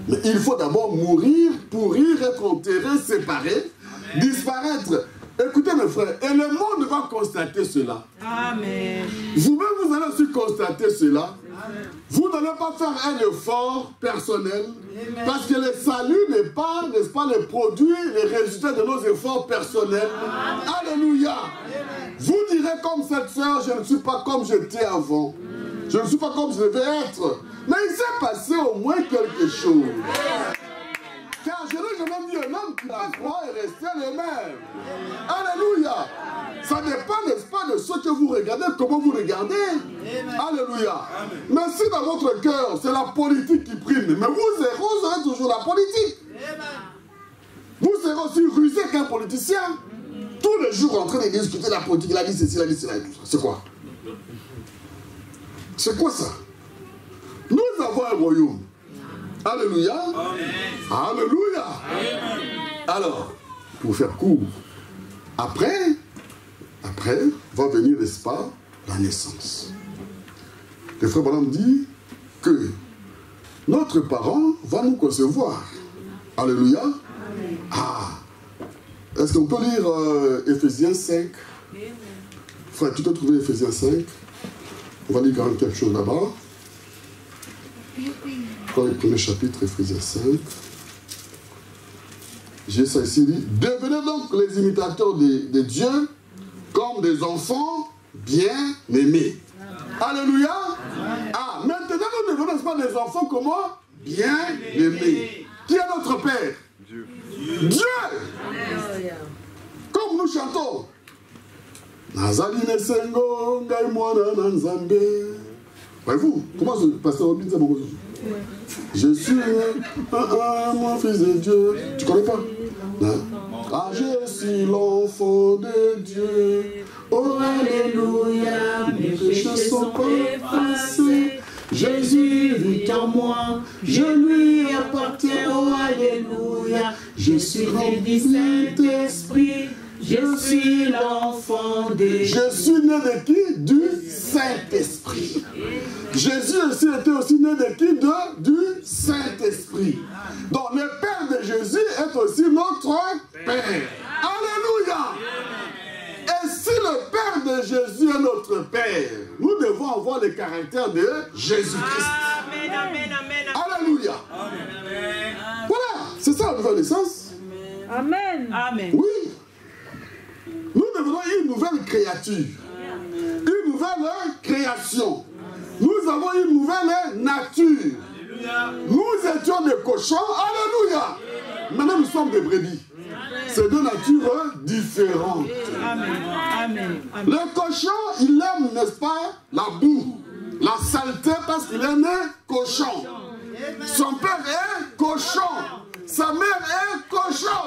Mais il faut d'abord mourir, pourrir, être enterré, séparé, disparaître. Écoutez mes frères, et le monde va constater cela. Amen. Vous-même, vous allez aussi constater cela. Amen. Vous n'allez pas faire un effort personnel. Amen. Parce que le salut n'est pas, n'est-ce pas, le produit, les résultats de nos efforts personnels. Amen. Alléluia. Amen. Vous direz comme cette soeur, je ne suis pas comme j'étais avant. Je ne suis pas comme je devais être. Mais il s'est passé au moins quelque chose. Amen. Car je n'ai jamais vu un homme qui va croire et rester le même. Alléluia. Ça dépend, n'est-ce pas, de ce que vous regardez, comment vous regardez. Amen. Alléluia. Amen. Mais si dans votre cœur, c'est la politique qui prime, mais vous aurez toujours la politique. Amen. Vous serez aussi rusé qu'un politicien. tous les jours en train de discuter la politique, la vie, ceci, la vie, cela, et tout ça. C'est quoi? C'est quoi ça? Nous avons un royaume. Alléluia. Amen. Alléluia. Amen. Alors, pour faire court, après va venir, n'est-ce pas, la naissance. Le frère Branham dit que notre parent va nous concevoir. Alléluia. Amen. Ah. Est-ce qu'on peut lire Éphésiens 5? Frère, tu peux trouver Éphésiens 5? On va lire quand même quelque chose là-bas. Dans le premier chapitre, Éphésiens 5. J'ai ça ici dit. Devenez donc les imitateurs de Dieu comme des enfants bien-aimés. Alléluia. Ah, maintenant nous ne devenons pas des enfants comment? Bien-aimés. Qui est notre Père? Dieu. Dieu. Comme nous chantons. Nazali nesengo ngai mwana na Nzambe. Voyez-vous, comment le pasteur Robin ça? Je suis mon fils de Dieu. Tu connais pas? Non. Ah, je suis l'enfant de Dieu. Oh, alléluia, mes péchés sont effacés. Jésus vit en moi, je lui appartiens. Oh, alléluia, je suis rempli du Saint-Esprit. Je suis l'enfant de Dieu. Je suis né de qui? Du Saint-Esprit. Jésus aussi était aussi né de qui? Du Saint-Esprit. Donc le Père de Jésus est aussi notre Père. Alléluia. Et si le Père de Jésus est notre Père, nous devons avoir le caractère de Jésus-Christ. Amen, amen, amen. Alléluia. Amen. Voilà, c'est ça la nouvelle naissance. Amen. Amen. Oui. Nous devenons une nouvelle créature. Une nouvelle création. Nous avons une nouvelle nature. Nous étions des cochons. Alléluia. Maintenant nous sommes des brebis. C'est deux natures différentes. Amen. Le cochon, il aime, n'est-ce pas, la boue, la saleté, parce qu'il est né cochon. Son père est cochon. Sa mère est cochon.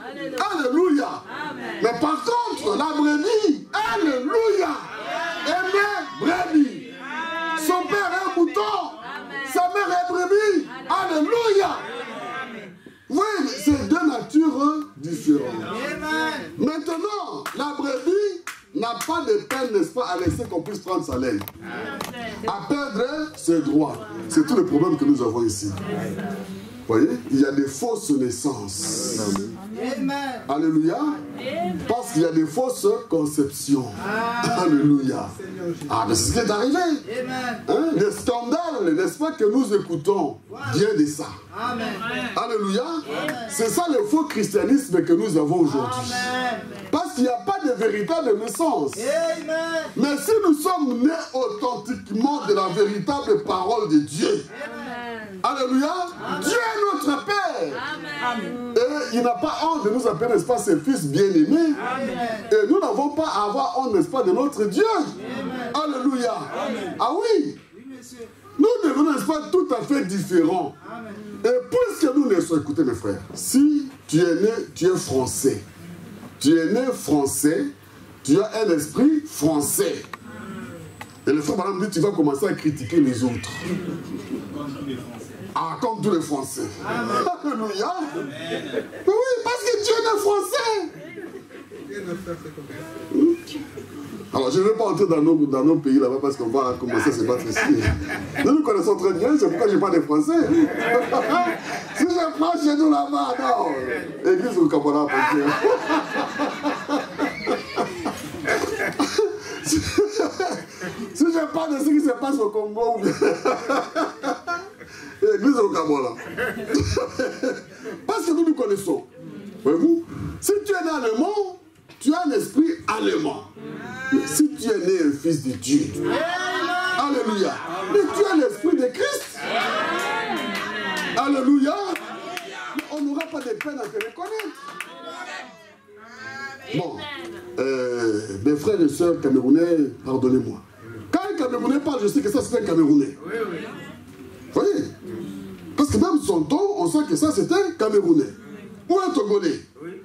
Alléluia. Mais par contre, la brebis, alléluia, est née brebis. Son père est mouton. Sa mère est brebis. Alléluia. Oui, c'est deux natures différentes. Maintenant, la brebis n'a pas de peine, n'est-ce pas, à laisser qu'on puisse prendre sa laine. À perdre ses droits. C'est tout le problème que nous avons ici. Vous voyez, il y a des fausses naissances. Amen. Alléluia. Parce qu'il y a des fausses conceptions. Alléluia. Ah, mais c'est ce qui est arrivé. Hein? Les scandales, n'est-ce pas, que nous écoutons, viennent de ça. Amen. Alléluia. C'est ça le faux christianisme que nous avons aujourd'hui. Parce qu'il n'y a pas de véritable naissance. Amen. Mais si nous sommes nés authentiquement de la véritable parole de Dieu, alléluia, Dieu est notre Père. Amen. Et il n'a pas honte de nous appeler, n'est-ce pas, ses fils bien-aimés. Et nous n'avons pas à avoir honte, n'est-ce pas, de notre Dieu. Amen. Alléluia. Amen. Ah oui. Nous devenons, n'est-ce pas, tout à fait différents. Amen. Et puisque nous ne sommes, écoutez mes frères, si tu es né, tu es français. Tu es né français, tu as un esprit français. Et le frère Madame dit, tu vas commencer à critiquer les autres. Ah, comme tous les Français. Alléluia. Oui, parce que Dieu est français. Alors, je ne vais pas entrer dans nos pays là-bas parce qu'on va commencer à se battre ici. Nous nous connaissons très bien, c'est pourquoi je parle des Français. Si je prends chez nous là-bas, non. Église au Kabbalah, parce que... Si je parle de ce qui se passe au Congo, ou bien... Église au Kabbalah. Parce que nous nous connaissons. Voyez-vous, si tu es né allemand, tu as un esprit allemand. Mais si tu es né un fils de Dieu, alléluia, mais tu as l'esprit de Christ. Alléluia. On n'aura pas de peine à te reconnaître. Bon, mes frères et sœurs camerounais, pardonnez-moi. Quand un Camerounais parle, je sais que ça c'est un Camerounais. Vous voyez? Parce que même son ton, on sent que ça c'est un Camerounais. Ou un Togolais.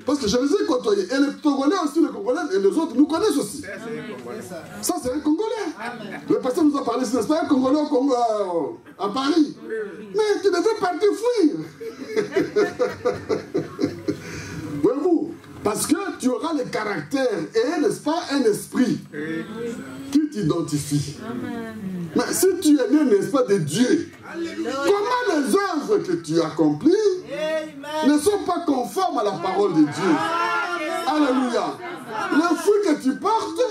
Parce que je les ai côtoyés. Et les Togolais aussi, les Congolais, et les autres nous connaissent aussi. Ça, c'est un Congolais. Le pasteur nous a parlé, ce n'est pas un Congolais au Congo, à Paris. Mais tu devais partir fuir. Voyez-vous, parce que tu auras le caractère et, n'est-ce pas, un esprit qui t'identifie. Mais si tu es né, n'est-ce pas, de Dieu, comment les œuvres que tu accomplis ne sont pas conformes à la parole de Dieu? Alléluia. Les fruits que tu portes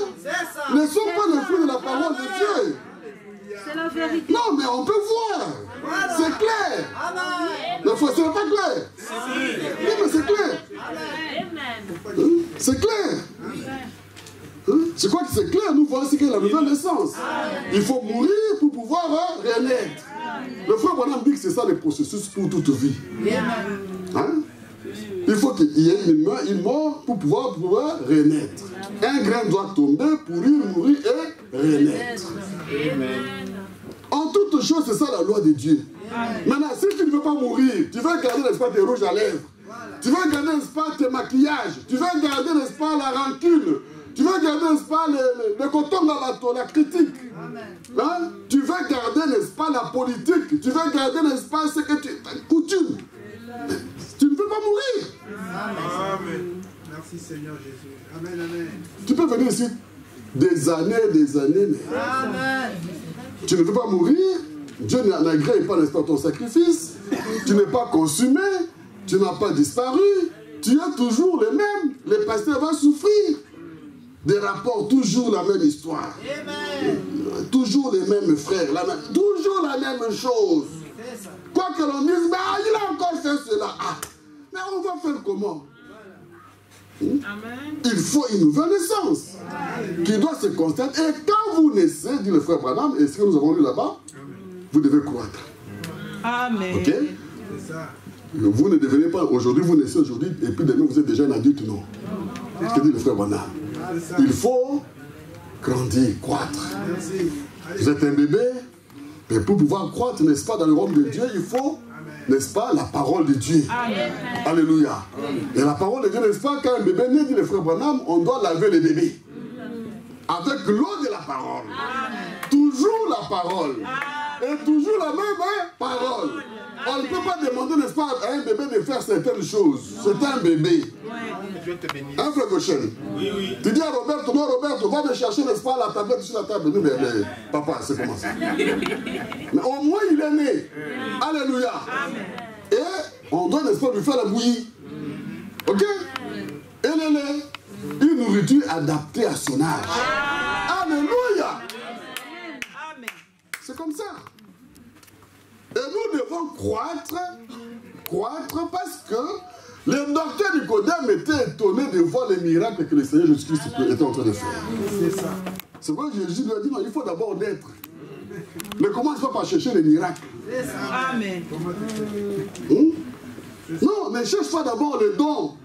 ne sont pas les fruits de la parole de Dieu. C'est la vérité. Non, mais on peut voir. C'est clair. La foi, ce n'est pas clair. Oui, mais c'est clair. C'est clair. Je crois que c'est clair. Nous voyons ce qu'est la nouvelle naissance. Il faut mourir pour pouvoir renaître. Le frère Branham dit que c'est ça le processus pour toute vie. Hein? Il faut qu'il y ait une mort pour pouvoir renaître. Un grain doit tomber, pourrir, mourir et renaître. En toute chose, c'est ça la loi de Dieu. Maintenant, si tu ne veux pas mourir, tu veux garder, n'est-ce pas, tes rouges à lèvres, tu veux garder, n'est-ce pas, tes maquillages, tu veux garder, n'est-ce pas, la rancune, tu veux garder, n'est-ce pas, le coton dans la critique. Hein? Tu veux garder, n'est-ce pas, la politique, tu veux garder, n'est-ce pas, ce que tu... coutume. Tu ne veux pas mourir. Amen. Merci Seigneur Jésus. Amen, amen. Tu peux venir ici des années, mais Amen. tu ne veux pas mourir. Dieu n'agrée pas, n'est-ce pas, ton sacrifice. Tu n'es pas consumé. Tu n'as pas disparu. Tu es toujours le même. Les pasteurs vont souffrir. Des rapports, toujours la même histoire. Amen. Toujours les mêmes frères. Toujours la même chose. Quoi que l'on dise, mais il a encore fait cela. Ah, mais on va faire comment? Amen. Il faut une nouvelle naissance qui doit se constater. Et quand vous naissez, dit le frère Branham, et ce que nous avons lu là-bas, vous devez croître. Amen. Ok? Vous ne devenez pas aujourd'hui, vous naissez aujourd'hui, et puis demain vous êtes déjà un adulte, non. C'est ce que dit le frère Branham. Il faut grandir, croître. Vous êtes un bébé, mais pour pouvoir croître, n'est-ce pas, dans le royaume de Dieu, il faut, n'est-ce pas, la parole de Dieu. Amen. Alléluia. Et la parole de Dieu, n'est-ce pas, quand un bébé naît, dit le frère Branham, on doit laver le bébé. Avec l'eau de la parole. Amen. Toujours la parole. Amen. Et toujours la même parole. On ne peut pas demander, n'est-ce pas, à un bébé de faire certaines choses. C'est un bébé. Un frère Gauchen. Oui, oui. Tu dis à Roberto, non Roberto, va me chercher, n'est-ce pas, la tablette sur la table. Nous, mais papa, c'est comment ça? Mais au moins il est né. Alléluia. Amen. Et on doit, n'est-ce pas, lui faire la bouillie. Ok? Et une nourriture adaptée à son âge. Alléluia. C'est comme ça. Et nous devons croître parce que les docteurs Nicodème étaient étonnés de voir les miracles que le Seigneur Jésus-Christ était en train de faire. C'est ça. C'est vrai que Jésus lui a dit, non, il faut d'abord naître. Ne commence pas par chercher les miracles. Amen. Non, ne cherche pas d'abord les dons.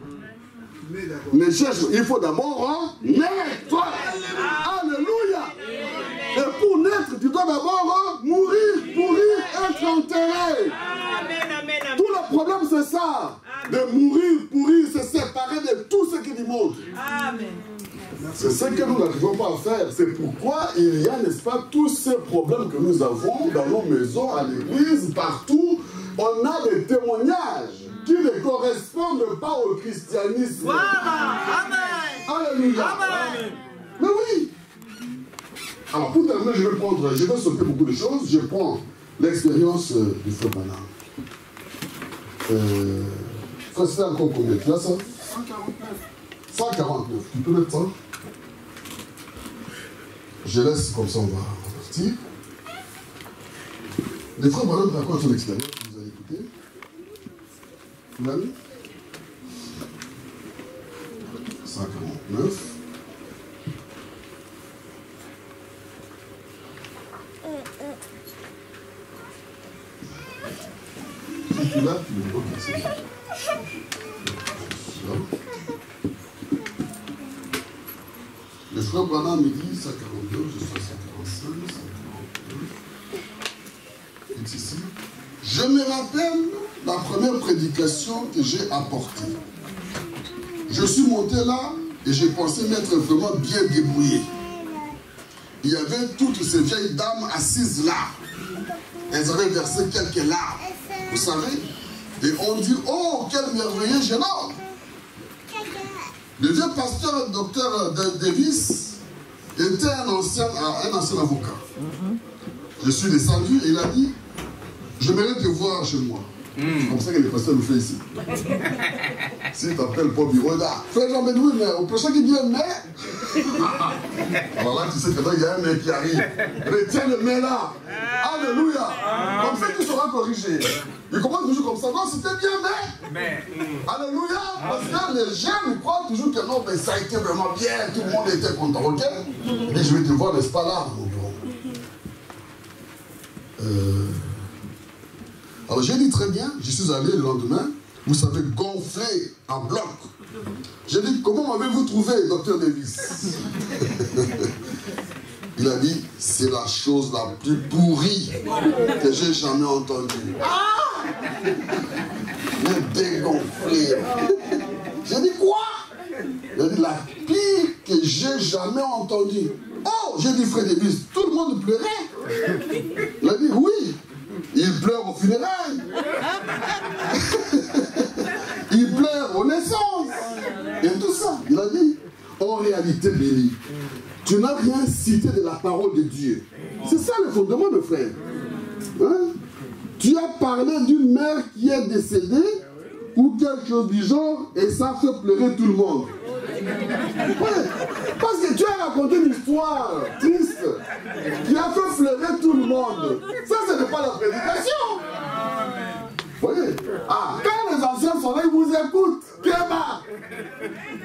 Ne cherche, il faut d'abord naître. Alléluia. Et pour naître, tu dois d'abord mourir, pourrir, être enterré. Tout le problème, c'est ça. De mourir, pourrir, se séparer de tout ce qui nous montre. C'est ce que nous n'arrivons pas à faire. C'est pourquoi il y a, n'est-ce pas, tous ces problèmes que nous avons dans nos maisons, à l'église, partout. On a des témoignages qui ne correspondent pas au christianisme. Voilà. Amen. Alléluia. Amen. Mais oui. Alors pour terminer, je vais sauter beaucoup de choses. Je prends l'expérience du frère Branham. Frère, c'est encore combien? Tu as ça? 149. Tu peux mettre ça? Je laisse comme ça, on va partir. Les frères Branham racontent son expérience, vous allez écouter. Vous l'avez? 149. Si tu l'as, tu le vois. Le frère Branham me dit 142, je suis à 145, 142. Ici. Je me rappelle la première prédication que j'ai apportée. Je suis monté là et j'ai pensé m'être vraiment bien débrouillé. Il y avait toutes ces vieilles dames assises là. Elles avaient versé quelques larmes, vous savez. Et on dit, oh, quel merveilleux jeune homme. Le vieux pasteur, docteur Davis, était un ancien avocat. Je suis descendu et il a dit, j'aimerais te voir chez moi. C'est comme ça que les pasteurs nous font ici. S'il t'appelle pour bureau, frère Jean-Bédoui, mais au prochain qui vient, mais. Alors là, tu sais que là, il y a un mec qui arrive. Retiens le mais là. Alléluia. Comme ça, tu seras corrigé. Il commence toujours comme ça. Non, c'était bien, mais. Alléluia. Parce que les jeunes croient toujours que non, mais ça a été vraiment bien. Tout le monde était content, ok? Et je vais te voir, n'est-ce pas là, mon bureau. Alors j'ai dit très bien, je suis allé le lendemain, vous savez, gonflé en bloc. J'ai dit, comment m'avez-vous trouvé, docteur Davis? Il a dit, c'est la chose la plus pourrie que j'ai jamais entendue. Mais dégonflé. J'ai dit, quoi? Il a dit, la pire que j'ai jamais entendue. Oh, j'ai dit, frère Davis, tout le monde pleurait. Il a dit, oui. Il pleure aux funérailles. Il pleure aux naissances. Et tout ça. Il a dit, en réalité, Béli, tu n'as rien cité de la parole de Dieu. C'est ça le fondement, mes frères. Hein? Tu as parlé d'une mère qui est décédée ou quelque chose du genre et ça fait pleurer tout le monde. Ouais. Parce que tu as raconté une histoire triste qui a fait pleurer tout le monde. Ça, ce n'est pas la prédication. Vous voyez? Ah, quand les anciens sont là, ils vous écoutent. Kéba.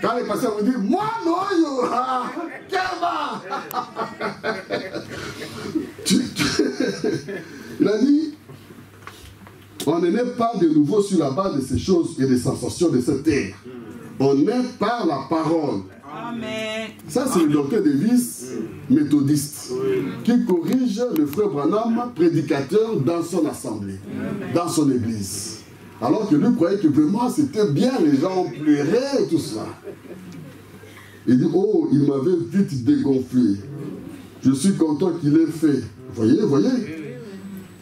Quand les pasteurs vous disent, moi non, yo. Ah, Kéba. Il a dit, on ne naît pas de nouveau sur la base de ces choses et des sensations de cette terre. On naît par la parole. Amen. Ça, c'est le docteur Davis, méthodiste, qui corrige le frère Branham, prédicateur, dans son assemblée, dans son église. Alors que lui croyait que vraiment c'était bien, les gens pleuraient et tout ça. Il dit, oh, il m'avait vite dégonflé. Je suis content qu'il ait fait. Voyez.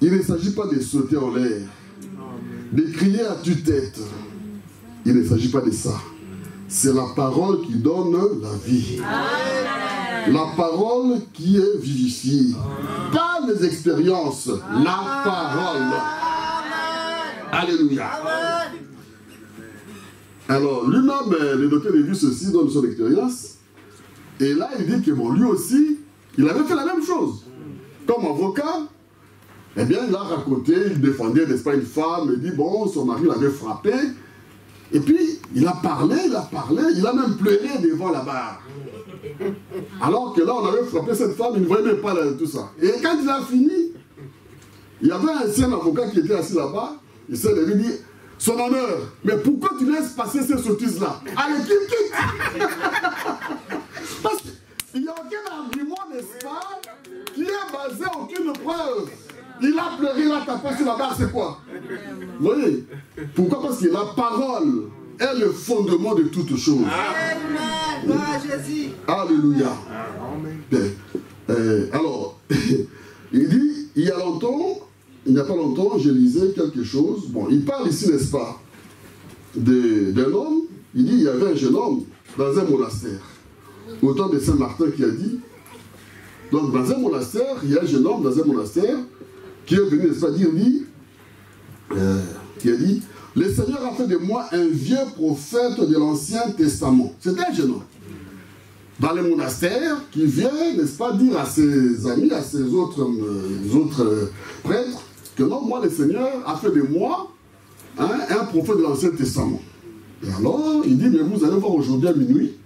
Il ne s'agit pas de sauter en l'air, de crier à tue-tête. Il ne s'agit pas de ça. C'est la parole qui donne la vie. Amen. La parole qui est vivifiée. Pas les expériences, la parole. Amen. Alléluia. Amen. Alors, lui-même, le docteur Davis aussi donne son expérience. Et là, il dit que bon, lui aussi, il avait fait la même chose. Comme avocat, eh bien, il a raconté, il défendait, n'est-ce pas, une femme, il dit, bon, son mari l'avait frappé. Et puis, il a parlé, il a même pleuré devant la barre. Alors que là, on avait frappé cette femme, il ne voyait même pas tout ça. Et quand il a fini, il y avait un ancien avocat qui était assis là-bas, il s'est levé et dit, son honneur, mais pourquoi tu laisses passer ces sottises-là? Allez, quitte. Parce qu'il n'y a aucun argument, n'est-ce pas, qui est basé sur aucune preuve. Il a pleuré, il a tapé sur la barre, c'est quoi? Vous voyez? Pourquoi? Parce que la parole est le fondement de toutes choses. Amen. Gloire à Jésus. Alléluia. Alors, il dit, il n'y a pas longtemps, je lisais quelque chose. Bon, il parle ici, n'est-ce pas, d'un homme. Il dit, il y avait un jeune homme dans un monastère. Au temps de Saint-Martin qui a dit, donc dans un monastère, il y a un jeune homme dans un monastère qui est venu, n'est-ce pas, dire, qui a dit, le Seigneur a fait de moi un vieux prophète de l'Ancien Testament. C'était un jeune homme. Dans les monastères, qui vient, n'est-ce pas, dire à ses amis, à ses autres prêtres, que non, moi, le Seigneur a fait de moi un prophète de l'Ancien Testament. Et alors, il dit, mais vous allez voir aujourd'hui à minuit,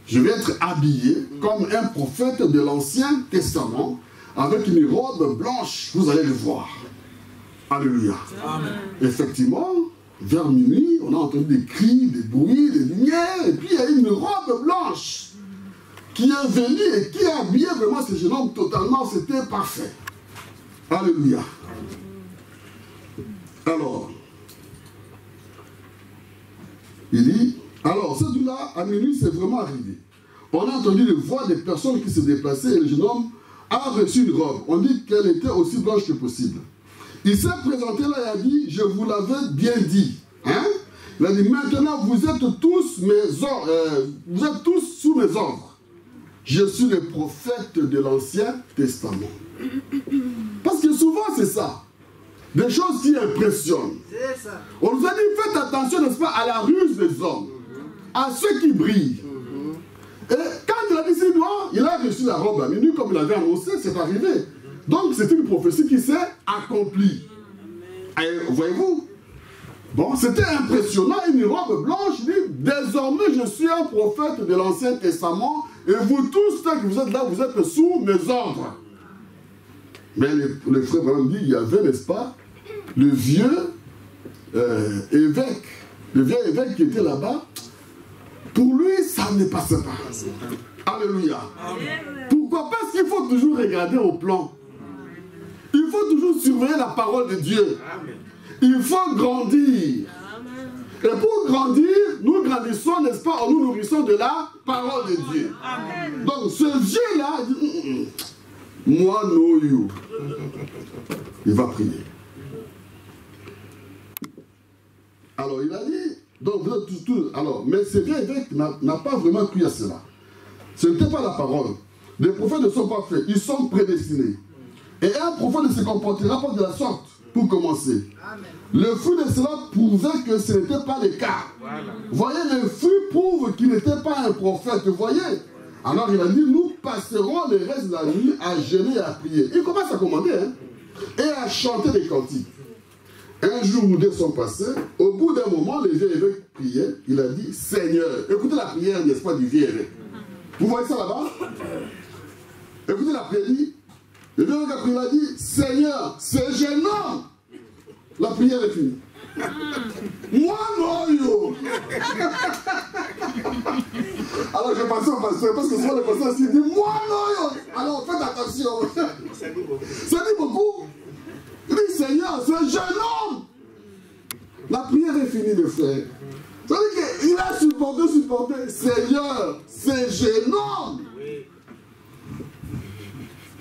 je vais être habillé comme un prophète de l'Ancien Testament, avec une robe blanche, vous allez le voir. Alléluia. Amen. Effectivement, vers minuit, on a entendu des cris, des bruits, des lumières, et puis il y a une robe blanche qui est venue et qui a habillé vraiment ce jeune homme totalement, c'était parfait. Alléluia. Alors, il dit, Alors, ce jour-là, à minuit, c'est vraiment arrivé. On a entendu les voix des personnes qui se déplaçaient et le jeune homme a reçu une robe. On dit qu'elle était aussi blanche que possible. Il s'est présenté là et a dit, je vous l'avais bien dit. Hein? Il a dit, maintenant vous êtes tous vous êtes tous sous mes ordres. Je suis le prophète de l'Ancien Testament. Parce que souvent c'est ça. Des choses qui impressionnent. Ça. On nous a dit, faites attention, n'est-ce pas, à la ruse des hommes, à ceux qui brillent. Et quand il a dit c'est noir, il a reçu la robe à minuit, comme il avait annoncé, c'est arrivé. Donc c'est une prophétie qui s'est accomplie. Et voyez-vous, bon, c'était impressionnant, une robe blanche, il dit, désormais je suis un prophète de l'Ancien Testament, et vous tous, ceux que vous êtes là, vous êtes sous mes ordres. Mais le frère Branham dit, il y avait, n'est-ce pas, le vieux évêque qui était là-bas. Pour lui, ça ne passait pas. Alléluia. Pourquoi? Parce qu'il faut toujours regarder au plan. Il faut toujours surveiller la parole de Dieu. Il faut grandir. Et pour grandir, nous grandissons, n'est-ce pas, en nous nourrissant de la parole de Dieu. Donc ce vieux-là dit, moi, no you. Il va prier. Alors il a dit, donc vous êtes tous, alors, mais ce vieux évêque n'a pas vraiment cru à cela. Ce n'était pas la parole. Les prophètes ne sont pas faits, ils sont prédestinés. Et un prophète ne se comportera pas de la sorte, pour commencer. Amen. Le fruit de cela prouvait que ce n'était pas le cas. Voilà. Voyez, le fruit prouve qu'il n'était pas un prophète, vous voyez. Alors il a dit, nous passerons le reste de la nuit à jeûner et à prier. Il commence à commander, hein, et à chanter des cantiques. Un jour ou deux sont passés. Au bout d'un moment, le vieux évêque priait. Il a dit, Seigneur, écoutez la prière, n'est-ce pas, du vieux évêque. Vous voyez ça là-bas? Écoutez la prière, dit, le vieux évêque a prié, il a dit, Seigneur, c'est gênant. La prière est finie. Moi, non, yo. Alors je passais au pasteur, parce que souvent le pasteur s'il dit, moi, non, yo. Alors faites attention. Ça dit beaucoup. Il dit, Seigneur, c'est jeune homme. La prière est finie, mes frères. C'est-à-dire qu'il a supporté. Seigneur, c'est jeune homme.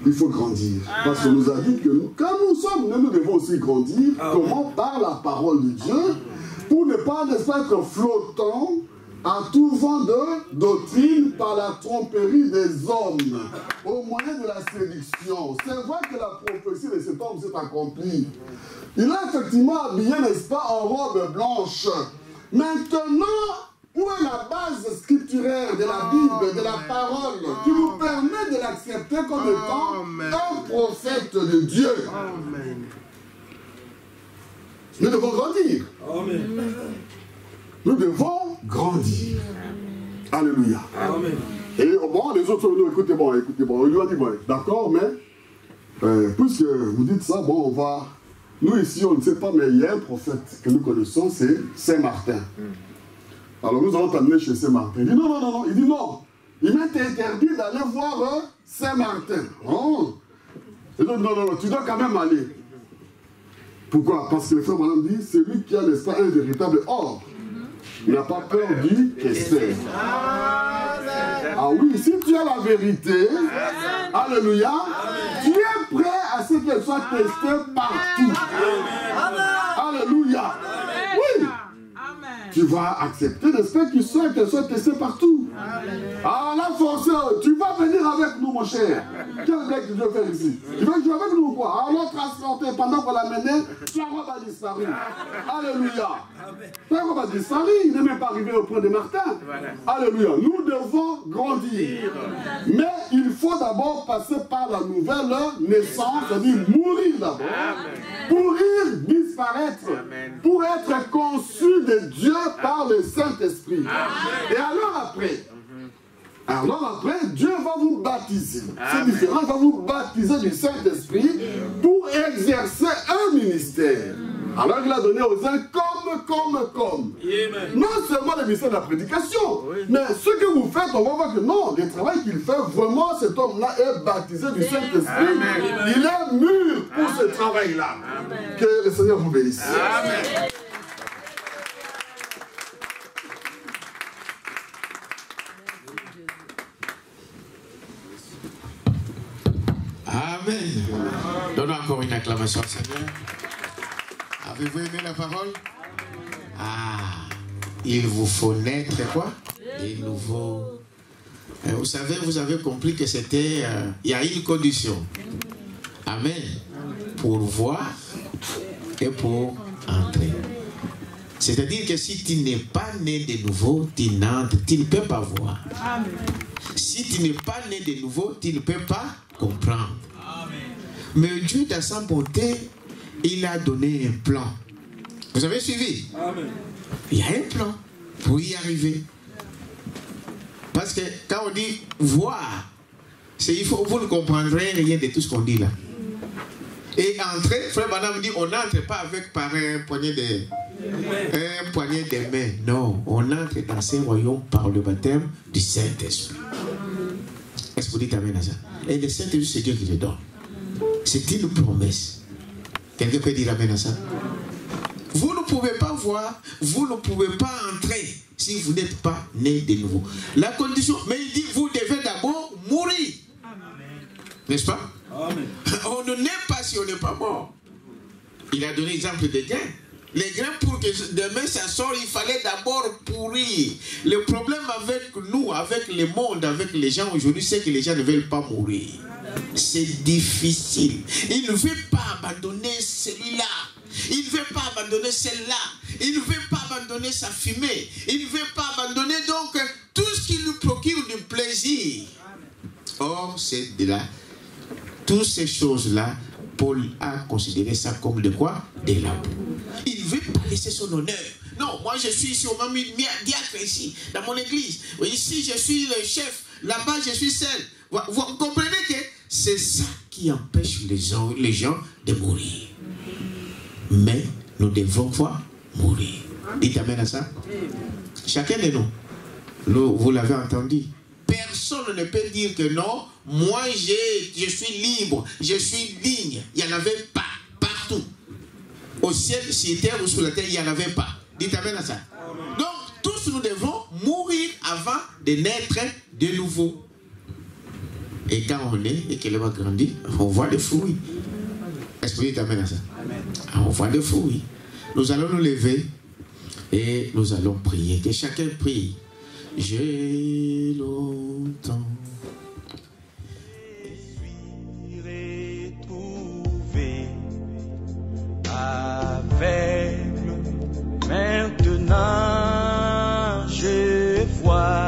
Il faut grandir. Parce qu'on nous a dit que nous, quand nous sommes, nous devons aussi grandir. Comment? Par la parole de Dieu. Pour ne pas, n'est-ce pas, être flottant à tout vent de doctrine par la tromperie des hommes, au moyen de la séduction. C'est vrai que la prophétie de cet homme s'est accomplie. Il a effectivement habillé, n'est-ce pas, en robe blanche. Maintenant, où est la base scripturaire de la Bible, de la parole, qui nous permet de l'accepter comme étant un prophète de Dieu? Amen. Nous devons grandir. Amen. Nous devons grandir. Alléluia. Amen. Et bon, les autres, écoutez, bon, il lui a dit, bon, d'accord, mais puisque vous dites ça, bon, on va... Nous ici, on ne sait pas, mais il y a un prophète que nous connaissons, c'est Saint Martin. Alors nous allons t'amener chez Saint Martin. Il dit non, non, non, non. Il dit non. Il m'est interdit d'aller voir Saint Martin. Oh. Il dit non, non, non, tu dois quand même aller. Pourquoi? Parce que le frère Branham dit, c'est lui qui a, n'est-ce pas, un véritable or. Il n'a pas peur du testeur. Ah oui, si tu as la vérité, alléluia, tu es prêt à ce qu'elle soit testée partout. Alléluia. Oui. Tu vas accepter, n'est-ce pas, qu'elle soit testée partout. Ah, la force, tu vas venir avec nous, mon cher. Quel bec tu veux faire ici? Tu veux jouer avec nous ou quoi? Alors, transporter, pendant qu'on l'a mené, sa robe a disparu. Alléluia. Sa robe a disparu, il n'est même pas arrivé au point de Martin. Alléluia. Nous devons grandir. Mais il faut d'abord passer par la nouvelle naissance, c'est-à-dire mourir d'abord. Mourir, disparaître, pour être conçu de Dieu par le Saint-Esprit. Et alors après, Dieu va vous baptiser. C'est différent, il va vous baptiser du Saint-Esprit pour exercer un ministère. Alors il a donné aux uns comme. Non seulement le ministère de la prédication, mais ce que vous faites, on va voir que non, le travail qu'il fait, vraiment cet homme-là est baptisé du Saint-Esprit. Il est mûr pour ce travail-là. Que le Seigneur vous bénisse. Amen. Amen. Donnons encore une acclamation au Seigneur. Avez-vous aimé la parole? Ah, il vous faut naître quoi? Des nouveaux. Vous savez, vous avez compris que c'était. Il y a une condition. Amen. Pour voir et pour entrer. C'est-à-dire que si tu n'es pas né de nouveau, tu n'entres, tu ne peux pas voir. Amen. Si tu n'es pas né de nouveau, tu ne peux pas comprendre. Amen. Mais Dieu, dans sa bonté, il a donné un plan. Vous avez suivi? Amen. Il y a un plan pour y arriver. Parce que quand on dit voir, vous ne comprendrez rien de tout ce qu'on dit là. Et entrer, Frère Branham dit, on n'entre pas par un poignet de main. Non, on entre dans ce royaume par le baptême du Saint-Esprit. Est-ce que vous dites amen à ça? Et le Saint-Esprit, c'est Dieu qui le donne. C'est une promesse. Quelqu'un peut dire amen à ça? Vous ne pouvez pas voir, vous ne pouvez pas entrer si vous n'êtes pas né de nouveau. La condition, mais il dit, vous devez d'abord mourir. N'est-ce pas? Amen. On ne naît pas si on n'est pas mort. Il a donné l'exemple des grains. Les grains, pour que demain ça sorte, il fallait d'abord pourrir. Le problème avec nous, avec le monde, avec les gens aujourd'hui, c'est que les gens ne veulent pas mourir. C'est difficile. Il ne veut pas abandonner celui-là. Il ne veut pas abandonner celle-là. Il ne veut pas abandonner sa fumée. Il ne veut pas abandonner donc tout ce qui lui procure du plaisir. Or, c'est de là. Toutes ces choses-là, Paul a considéré ça comme de quoi? De l'amour. Il ne veut pas laisser son honneur. Non, moi je suis ici au même diacre ici, dans mon église. Ici je suis le chef, là-bas je suis seul. Vous comprenez que c'est ça qui empêche les gens de mourir. Mais nous devons quoi? Mourir. Dites amen à ça. Chacun de nous, vous l'avez entendu. Personne ne peut dire que non, moi je suis libre, je suis digne. Il n'y en avait pas partout. Au ciel, sur terre ou sur la terre, il n'y en avait pas. Dites amen à ça. Donc, tous nous devons mourir avant de naître de nouveau. Et quand on est et que l'homme grandit, on voit des fruits. Est-ce que vous dites amen à ça? On voit des fruits. Nous allons nous lever et nous allons prier. Que chacun prie. J'ai longtemps retrouvé aveugle, maintenant je vois.